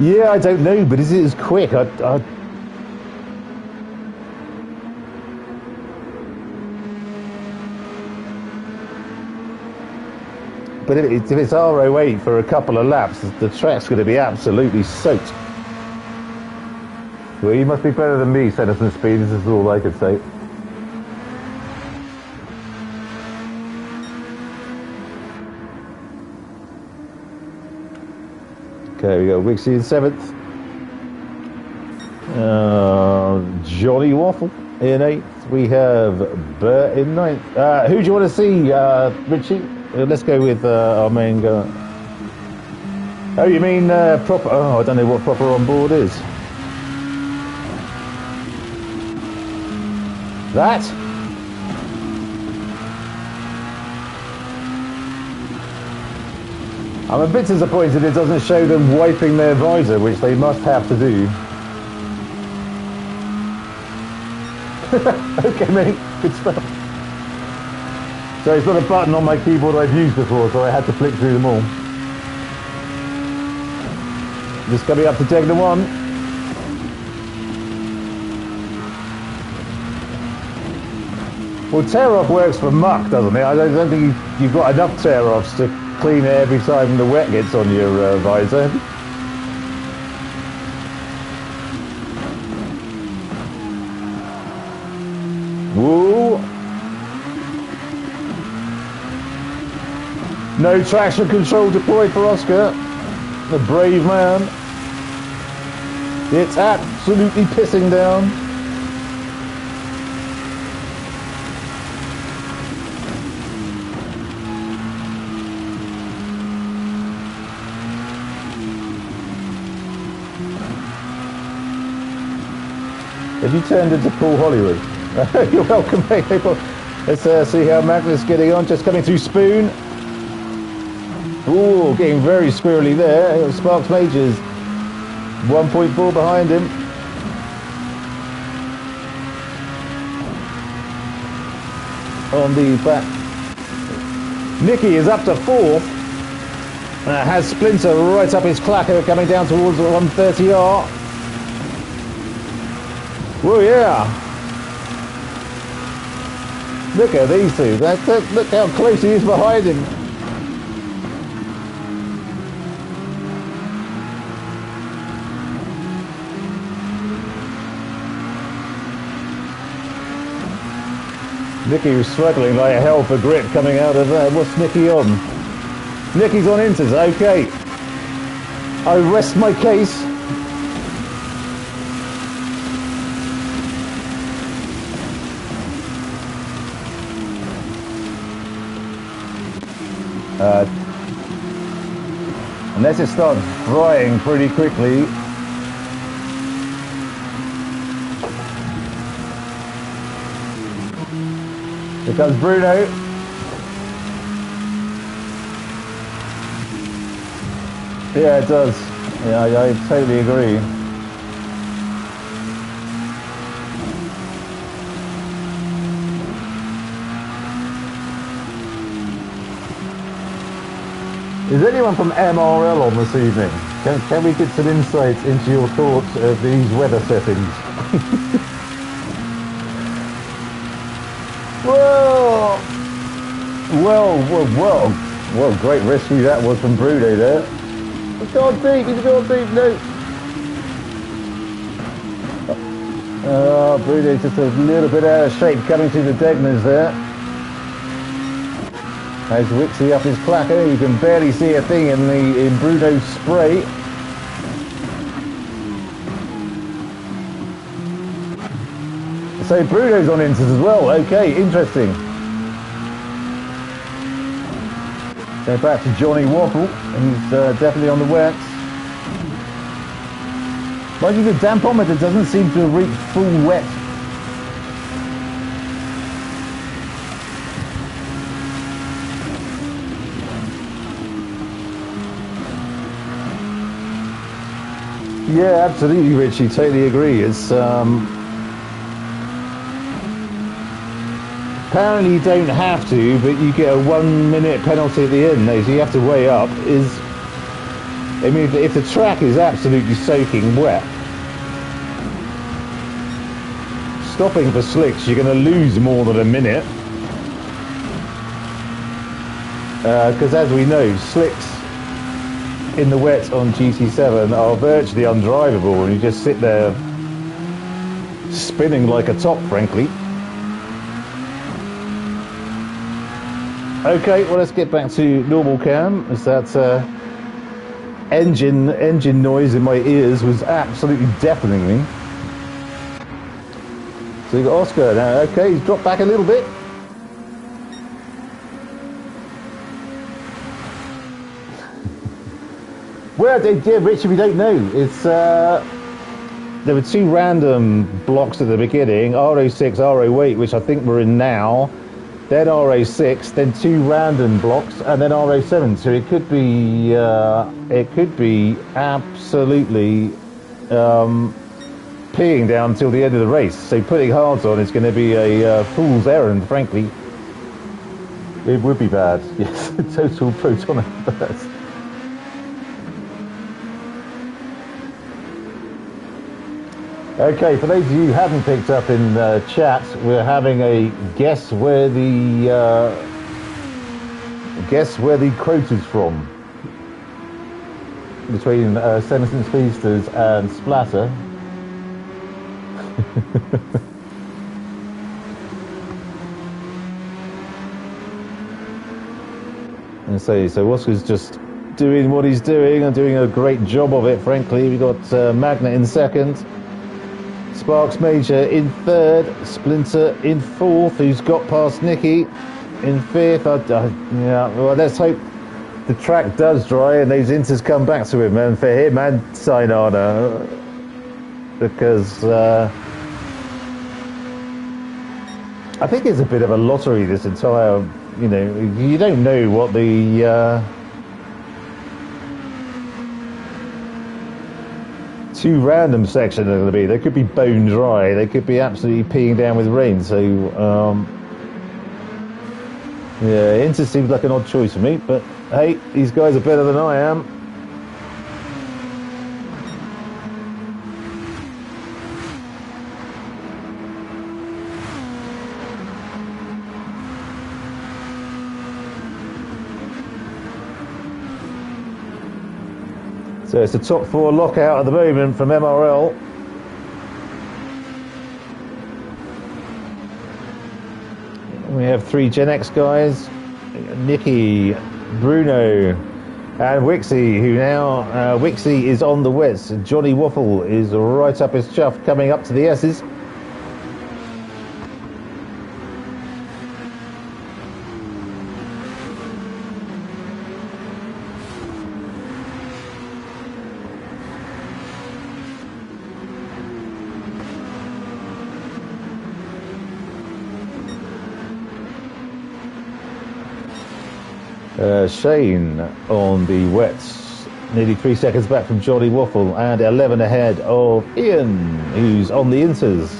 Yeah, I don't know, but is it as quick? But if it's RO8 for a couple of laps, the track's going to be absolutely soaked. Well, you must be better than me, Sanderson Speed. This is all I could say. Okay, we got Wixie in 7th. Johnny Waffle in 8th. We have Bert in 9th. Who do you want to see, Richie? Let's go with our main guy. Oh, you mean proper? Oh, I don't know what proper on board is. That? I'm a bit disappointed it doesn't show them wiping their visor, which they must have to do. Okay, mate, good stuff. So it's not a button on my keyboard I've used before, so I had to flick through them all. Just coming up to Degner 1. Well, tear-off works for muck, doesn't it? I don't think you've got enough tear-offs to clean it every time the wet gets on your visor. Woo! No traction control deployed for Oscar, the brave man. It's absolutely pissing down. Have you turned into Paul Hollywood? You're welcome, mate. Let's see how Magnus getting on. Just coming through Spoon. Ooh, getting very squirrely there. Sparks Majors 1.4 behind him. On the back. Nicky is up to 4th. Has Splinter right up his clacker coming down towards the 130R. Whoa, yeah. Look at these two. Look how close he is behind him. Nicky was struggling like hell for grip coming out of there. What's Nicky on? Nicky's on inters, okay. I rest my case. Unless it starts drying pretty quickly. Here comes Bruno. Yeah, it does. Yeah, I totally agree. Is anyone from MRL on this evening? Can we get some insights into your thoughts of these weather settings? Whoa! Whoa, great rescue that was from Bruno there. He's gone deep, no. Bruno's just a little bit out of shape coming through the Degners there. As Wixie up his clacker, you can barely see a thing in Bruno's spray. So Bruno's on inters as well. Okay, interesting. So back to Johnny Waffle. He's definitely on the wets. Mind you, the dampometer doesn't seem to have reached full wet. Yeah, absolutely, Richie. Totally agree. It's apparently you don't have to, but you get a 1 minute penalty at the end, though, so you have to weigh up. I mean, if the track is absolutely soaking wet, stopping for slicks, you're going to lose more than a minute. Because as we know, slicks in the wet on GT7 are virtually undrivable, and you just sit there spinning like a top, frankly. Okay, well, let's get back to normal cam. As that engine noise in my ears was absolutely deafening me. So you got Oscar now. Okay, he's dropped back a little bit. Well, yeah, Richard, we don't know. It's there were two random blocks at the beginning, RO6, RO8, which I think we're in now, then RO6, then two random blocks, and then RO7. So it could be absolutely peeing down until the end of the race. So putting hards on is going to be a fool's errand, frankly. It would be bad. Yes, total protonic burst. Okay, for those of you who haven't picked up in chat, we're having a guess where the quote is from between Seneton Speedsters and Splatter. And so Oscar's just doing what he's doing and doing a great job of it, frankly. We got Magnet in second, Sparks Major in third, Splinter in fourth, who's got past Nicky in fifth. Yeah, well, let's hope the track does dry and those inters come back to him, and for him and Sainana, because I think it's a bit of a lottery, this entire, you don't know what the two random sections are going to be. They could be bone dry, they could be absolutely peeing down with rain. So yeah, Inter seems like an odd choice for me, but hey, these guys are better than I am. So it's a top four lockout at the moment from MRL. We have three Gen X guys, Nicky, Bruno, and Wixie, who now, Wixie is on the wets. Johnny Waffle is right up his chuff, coming up to the S's. Shane on the wets, nearly 3 seconds back from Johnny Waffle, and 11 ahead of Ian, who's on the inters.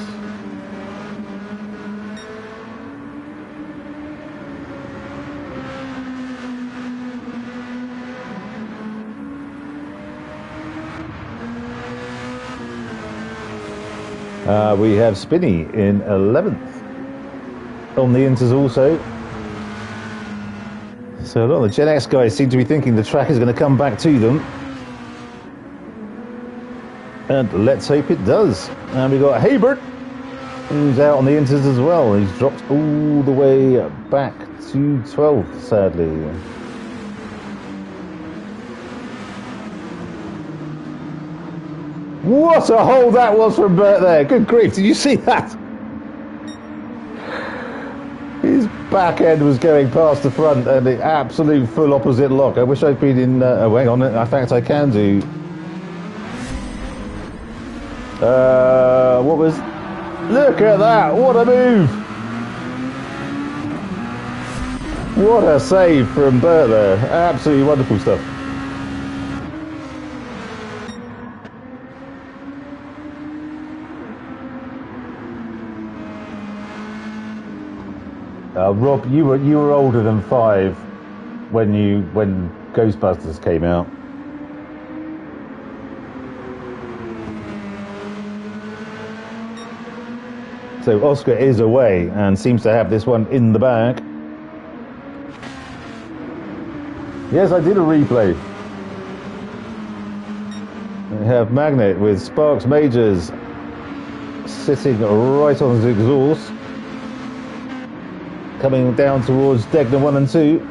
We have Spinny in 11th on the inters also. So a lot of the Gen X guys seem to be thinking the track is going to come back to them. And let's hope it does. And we got Haybert who's out on the inters as well. He's dropped all the way back to 12th, sadly. What a hole that was from Bert there. Good grief, did you see that? His back end was going past the front and the absolute full opposite lock. I wish I'd been in... oh, hang on. In fact, I can do... what was... Look at that! What a move! What a save from Bert there. Absolutely wonderful stuff. Rob, you were older than 5 when Ghostbusters came out. So Oscar is away and seems to have this one in the bag. Yes, I did a replay. We have Magnet with Sparks Majors sitting right on his exhaust. Coming down towards Degner 1 and 2.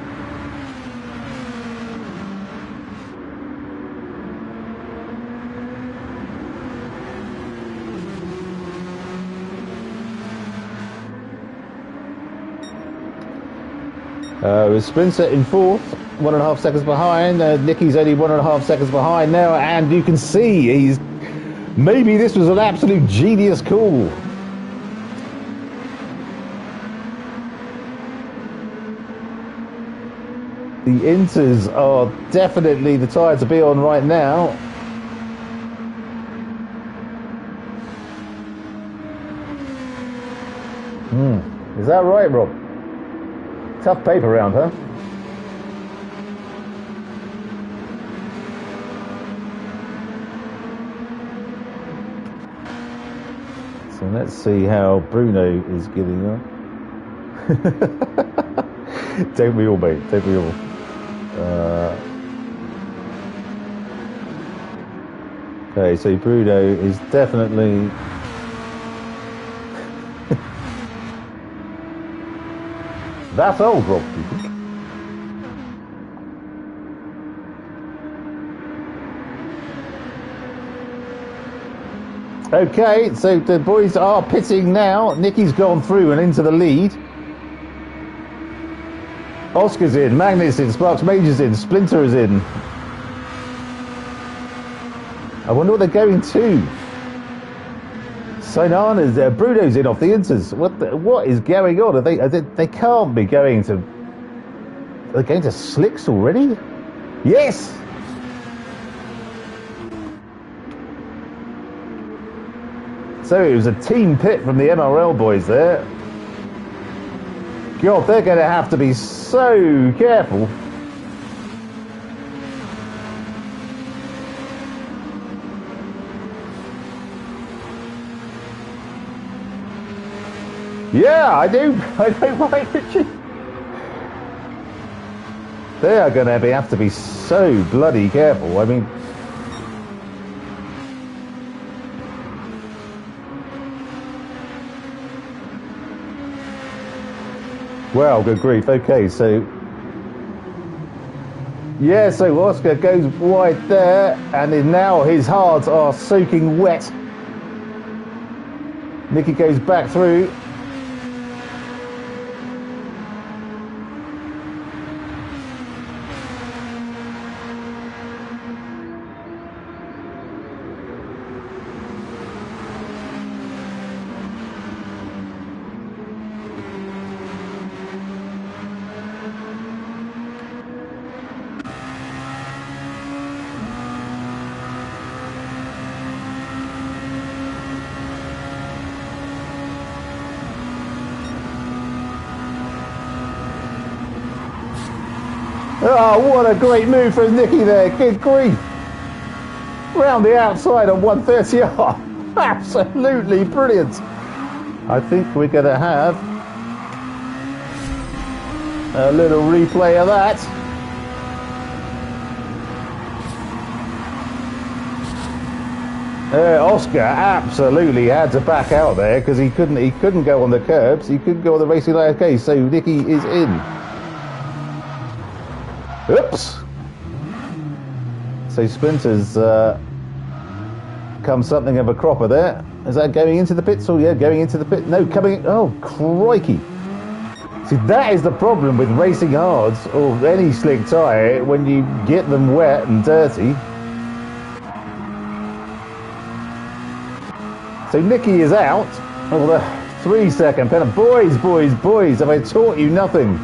Splinter in 4th, 1.5 seconds behind. Nicky's only 1.5 seconds behind now, and you can see maybe this was an absolute genius call. The Inters are definitely the tire to be on right now. Is that right, Rob? Tough paper round, huh? So let's see how Bruno is getting on. Don't we all, mate? Don't we all? Okay, so Bruno is definitely... That's old, Rob, do you think? Okay, so the boys are pitting now. Nicky's gone through and into the lead. Oscar's in, Magnus in, Sparks Major's in, Splinter is in. I wonder what they're going to. Sinana's there, Bruno's in off the Inters. What is going on? They can't be going to... They're going to slicks already? Yes! So it was a team pit from the MRL boys there. God, they're going to have to be so careful. Yeah, I do. I don't mind, Richie. They are going to have to be so bloody careful. I mean... Wow, good grief. Okay, so... Yeah, so Oscar goes wide there, and now his hards are soaking wet. Nicky goes back through. Oh, what a great move from Nicky there. Good grief. Round the outside on 130R. Absolutely brilliant. I think we're going to have a little replay of that. Oscar absolutely had to back out there because he couldn't go on the curbs. He couldn't go on the racing line. Okay, so Nicky is in. Oops. So Splinter's come something of a cropper there. Is that going into the pits? Oh yeah, going into the pit. No, coming. Oh crikey! See, that is the problem with racing hards or any slick tyre when you get them wet and dirty. So Nicky is out. Oh, the 3-second penalty. Boys, have I taught you nothing?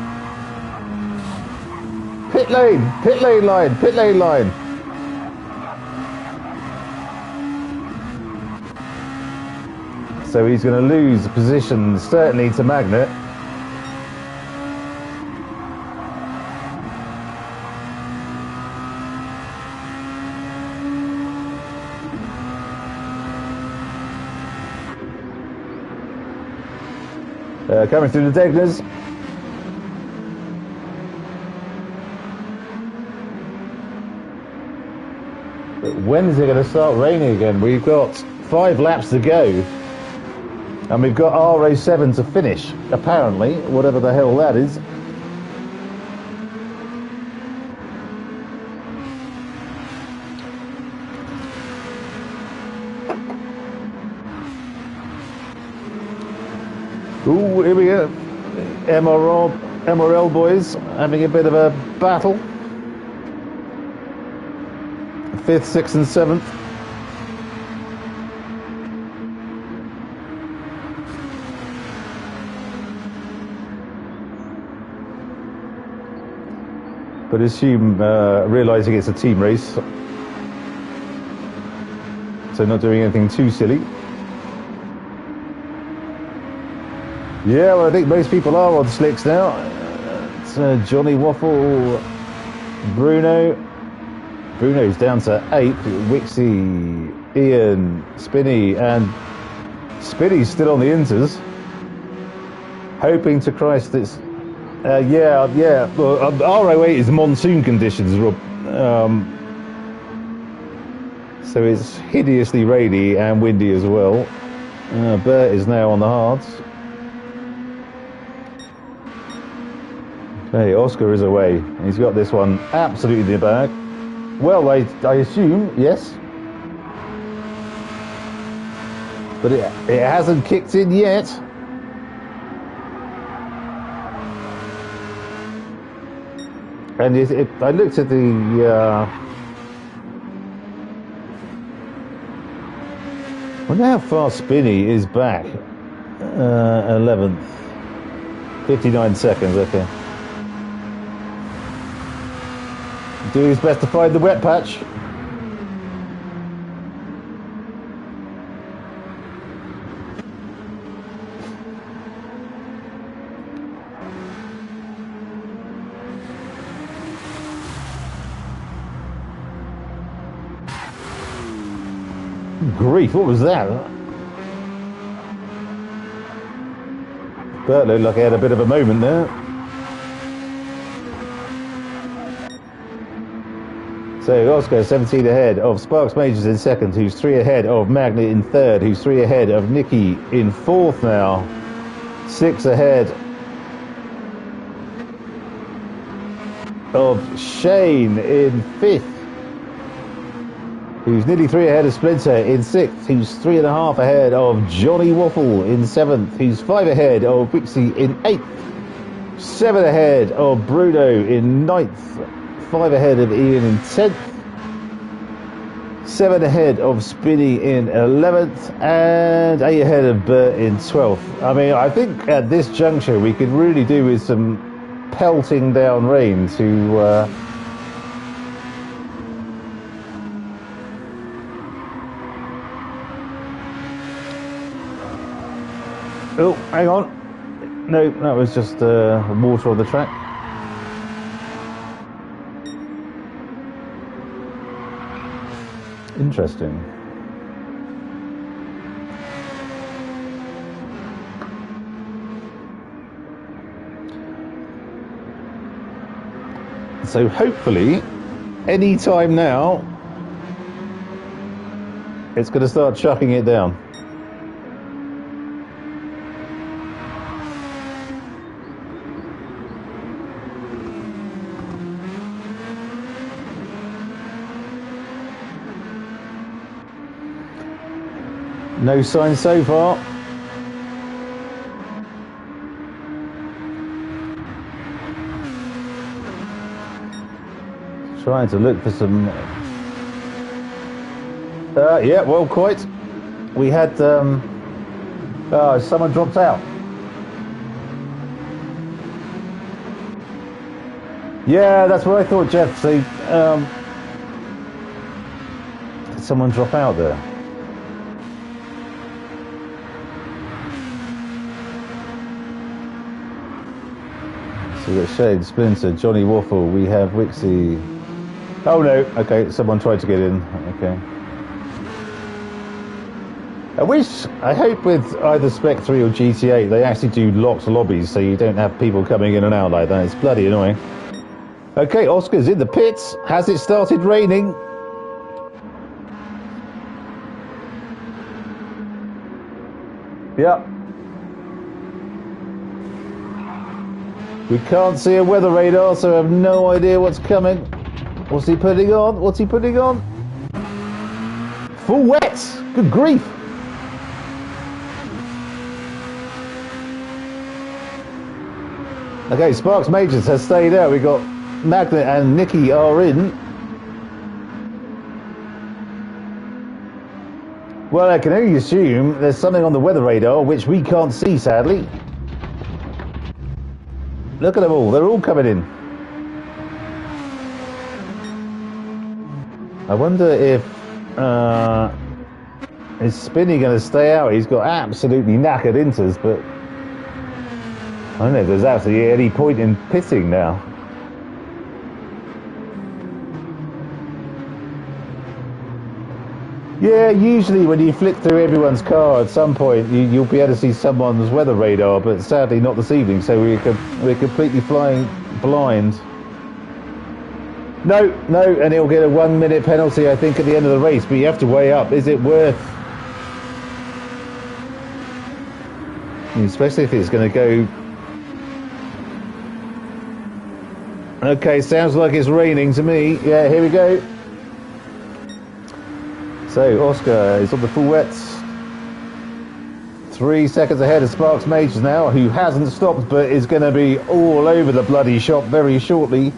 Pit lane line. So he's going to lose position, certainly to Magnet. Coming through the Degners. But when is it going to start raining again? We've got 5 laps to go. And we've got RO7 to finish, apparently, whatever the hell that is. Ooh, here we go. MRL boys having a bit of a battle. 5th, 6th and 7th. But assume, realising it's a team race. So not doing anything too silly. Yeah, well, I think most people are on slicks now. It's Johnny Waffle, Bruno. Bruno's down to 8. Wixie, Ian, Spinny, and Spinny's still on the inters. Hoping to Christ it's... yeah. Well, RO8 is monsoon conditions, Rob. So it's hideously rainy and windy as well. Bert is now on the hards. Okay, Oscar is away. He's got this one absolutely in the bag. Well, I assume, yes. But it hasn't kicked in yet. And I looked at the... I wonder how far Spinny is back. 11th. 59 seconds, okay. Doing his best to find the wet patch. Grief, what was that? Bert looked like he had a bit of a moment there. So Oscar 17 ahead of Sparks Majors in 2nd, who's 3 ahead of Magnet in 3rd, who's 3 ahead of Nicky in 4th now. 6 ahead of Shane in 5th. Who's nearly 3 ahead of Splinter in 6th, who's 3.5 ahead of Johnny Waffle in 7th, who's 5 ahead of Wixie in 8th, 7 ahead of Bruno in 9th, 5 ahead of Ian in 10th, 7 ahead of Spinny in 11th, and 8 ahead of Bert in 12th. I mean, I think at this juncture we could really do with some pelting down rain to... Oh, hang on. No, that was just water on the track. Interesting. So hopefully, any time now, It's going to start chucking it down. No sign so far. Trying to look for some... yeah, well, quite. We had... oh, someone dropped out. Yeah, that's what I thought, Jeff. So, did someone drop out there? So we've got Shade, Splinter, Johnny Waffle, we have Wixie. Oh no, okay, someone tried to get in, okay. I hope with either Spec 3 or GT8 they actually do locked lobbies so you don't have people coming in and out like that. It's bloody annoying. Okay, Oscar's in the pits. Has it started raining? Yep. We can't see a weather radar, so I have no idea what's coming. What's he putting on? What's he putting on? Full wet! Good grief! Okay, Sparks Majors has stayed out. We've got Magnet and Nikki are in. Well, I can only assume there's something on the weather radar which we can't see, sadly. Look at them all. They're all coming in. I wonder if is Spinny going to stay out? He's got absolutely knackered inters, but I don't know if there's actually any point in pitting now. Yeah, usually when you flick through everyone's car at some point, you'll be able to see someone's weather radar, but sadly not this evening, so we're completely flying blind. No, and he'll get a 1 minute penalty, I think, at the end of the race, but you have to weigh up, is it worth... Especially if it's going to go... Okay, sounds like it's raining to me. Yeah, here we go. So, Oscar is on the full wets. 3 seconds ahead of Sparks Majors now, who hasn't stopped but is going to be all over the bloody shop very shortly.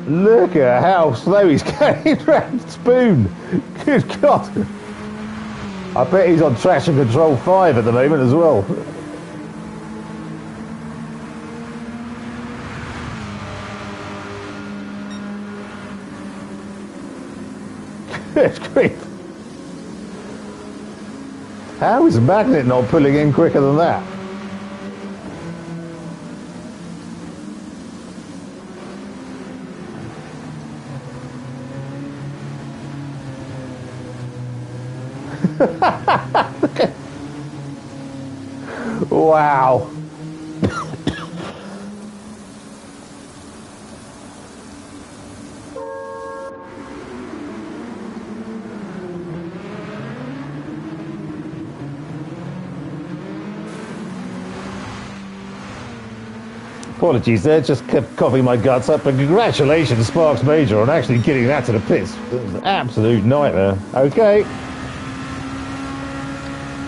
Look at how slow he's going round Spoon. Good God. I bet he's on traction control 5 at the moment as well. Good grief. How is Magnet not pulling in quicker than that? Wow. Apologies there, just kept coughing my guts up, but congratulations Sparks Major on actually getting that to the pits. It was an absolute nightmare. Okay.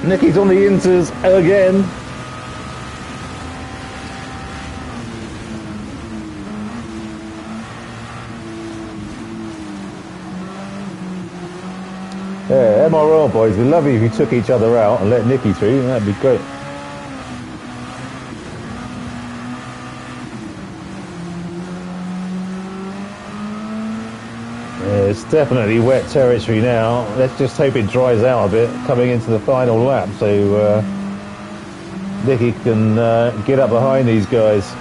Nicky's on the inters again. Yeah, MRL boys, we'd love it if you took each other out and let Nicky through. That'd be great. Yeah, it's definitely wet territory now. Let's just hope it dries out a bit coming into the final lap, so Nicky can get up behind these guys.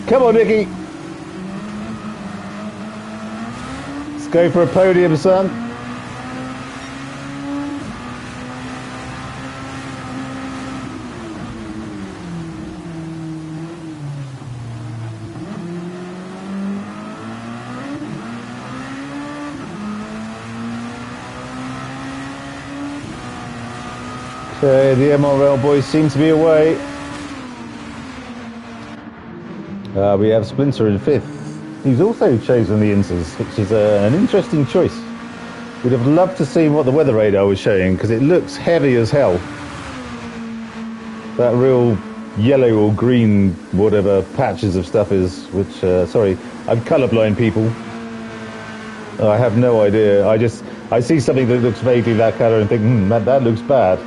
Come on, Nicky. Let's go for a podium, son. Okay, the MRL boys seem to be away. We have Splinter in 5th. He's also chosen the Inters, which is an interesting choice. Would have loved to see what the weather radar was showing, because it looks heavy as hell. That real yellow or green, whatever patches of stuff is, which, sorry, I'm colourblind, people. I have no idea. I see something that looks vaguely that colour and think, that looks bad.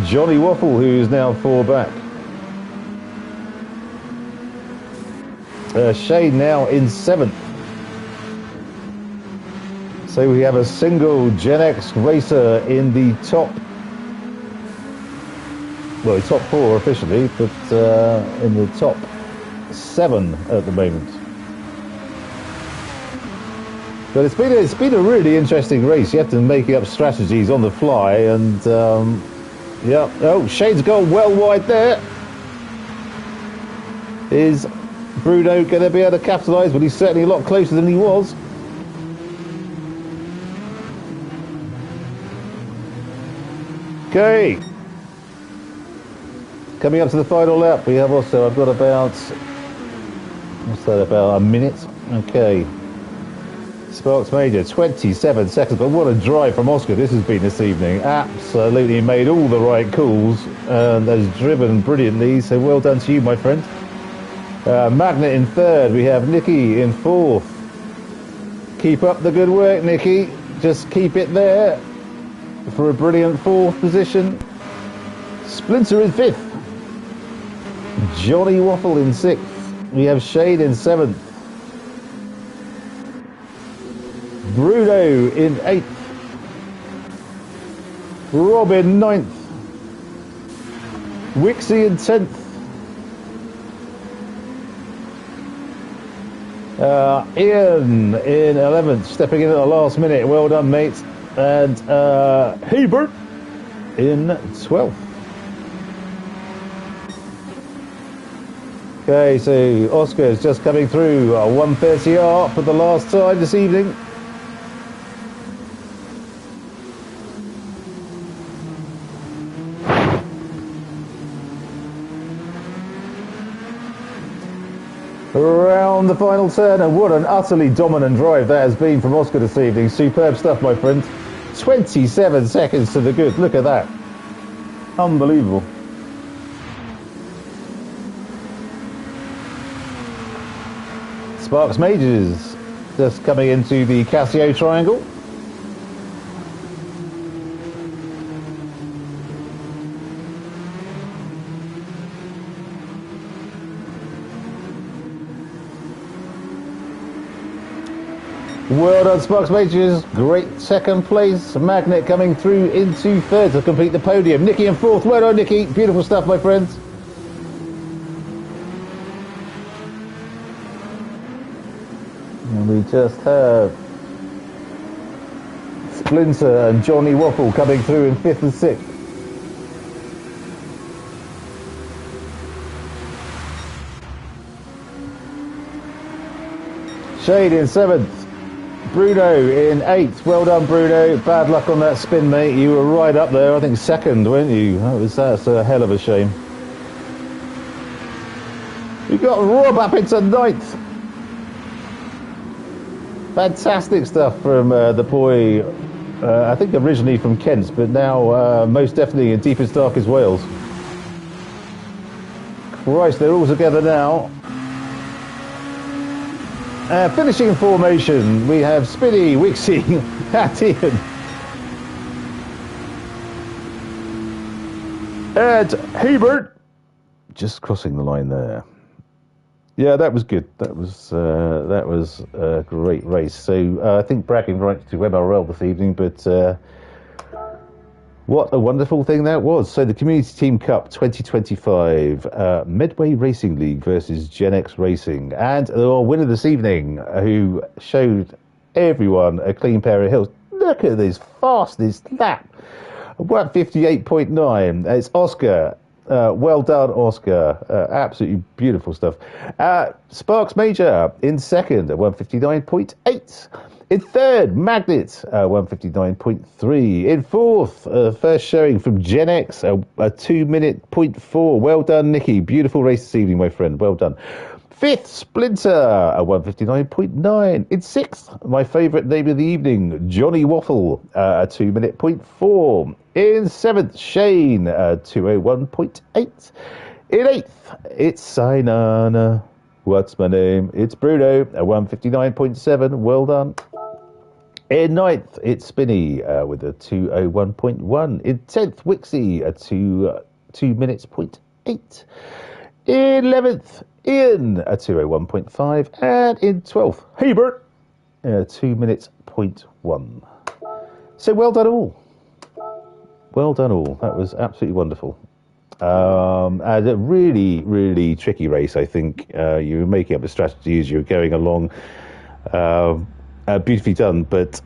Johnny Waffle, who's now 4 back. Shane now in 7th. So we have a single Gen X racer in the top, well, top 4 officially, but in the top 7 at the moment. But it's been a really interesting race. You have to make up strategies on the fly, and yeah. Oh, Shane's gone well wide there. Is Bruno going to be able to capitalise? Well, he's certainly a lot closer than he was. Okay. Coming up to the final lap, we have also, I've got about, what's that, about a minute? Okay. Sparks Major, 27 seconds, but what a drive from Oscar this has been this evening. Absolutely made all the right calls and has driven brilliantly, so well done to you, my friend. Magnet in 3rd, we have Nicky in 4th. Keep up the good work, Nicky. Just keep it there for a brilliant 4th position. Splinter in 5th. Johnny Waffle in 6th. We have Shade in 7th. Bruno in 8th. Rob in 9th. Wixie in 10th. Ian in 11th, stepping in at the last minute. Well done, mate. And Hebert in 12th. Okay, so Oscar is just coming through 130R for the last time this evening. Around the final turn, and what an utterly dominant drive that has been from Oscar this evening. Superb stuff, my friend. 27 seconds to the good. Look at that. Unbelievable. Sparks Majors just coming into the Casio triangle. Well done, Sparks Majors. Great 2nd place. Magnet coming through into 3rd to complete the podium. Nicky in 4th. Well done, Nicky. Beautiful stuff, my friends. And we just have Splinter and Johnny Waffle coming through in 5th and 6th. Shade in 7th. Bruno in 8th. Well done, Bruno. Bad luck on that spin, mate. You were right up there. I think 2nd, weren't you? That's a hell of a shame. We got Rob up into 9th. Fantastic stuff from the boy. I think originally from Kent, but now most definitely in deepest, darkest Wales. Christ, they're all together now. Finishing in formation, we have Spinny, Wixie, Ian, and Hebert just crossing the line there. Yeah, that was good. That was a great race. So I think bragging rights to MRL this evening, but What a wonderful thing that was. So the Community Team Cup 2025, Medway Racing League versus Gen X Racing. And our winner this evening, who showed everyone a clean pair of heels. Look at this fastest lap. 158.9. It's Oscar. Well done, Oscar. Absolutely beautiful stuff. Sparks Major in second at 159.8. In third, Magnet, 159.3. In fourth, first showing from Gen X, a 2-minute .4. Well done, Nikki. Beautiful race this evening, my friend. Well done. Fifth, Splinter, a 159.9. In sixth, my favourite name of the evening, Johnny Waffle, a 2-minute .4. In seventh, Shane, 201.8. In eighth, it's Sainana. What's my name? It's Bruno, a 159.7. Well done. In ninth, it's Spinny with a 201.1. In 10th, Wixie, a 2 minutes .8. In 11th, Ian, a 201.5. And in 12th, Hebert, 2 minutes .1. So well done all. Well done all. That was absolutely wonderful. And a really, really tricky race, I think. You were making up the strategy as you were going along. Beautifully done, but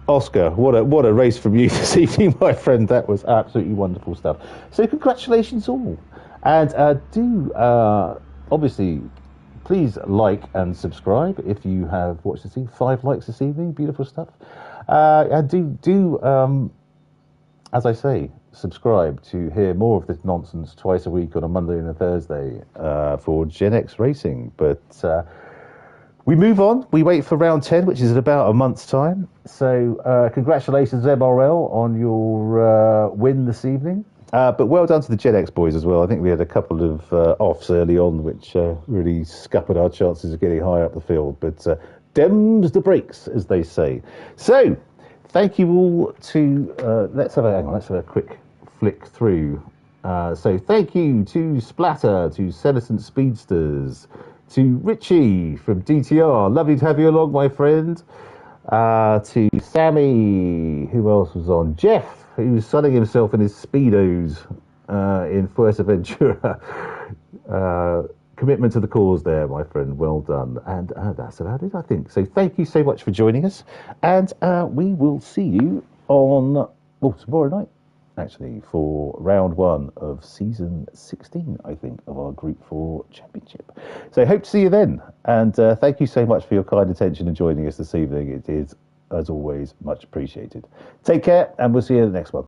Oscar, what a race from you this evening, my friend. That was absolutely wonderful stuff. So congratulations all, and do obviously please like and subscribe if you have watched this evening. 5 likes this evening, beautiful stuff. And do as I say, subscribe to hear more of this nonsense twice a week on a Monday and a Thursday for Gen X Racing. But we move on. We wait for round 10, which is in about a month's time. So congratulations, MRL, on your win this evening. But well done to the Gen X boys as well. I think we had a couple of offs early on, which really scuppered our chances of getting high up the field. But dems the brakes, as they say. So thank you all to... let's have a quick flick through. So thank you to Splatter, to Senescent Speedsters, to Richie from DTR. Lovely to have you along, my friend. To Sammy, who else was on? Jeff, who's sunning himself in his Speedos in Fuerteventura. Commitment to the cause there, my friend. Well done. And that's about it, I think. So thank you so much for joining us. And we will see you on tomorrow night, actually, for round 1 of season 16, I think, of our Group 4 Championship. So hope to see you then. And thank you so much for your kind attention and joining us this evening. It is, as always, much appreciated. Take care, and we'll see you in the next one.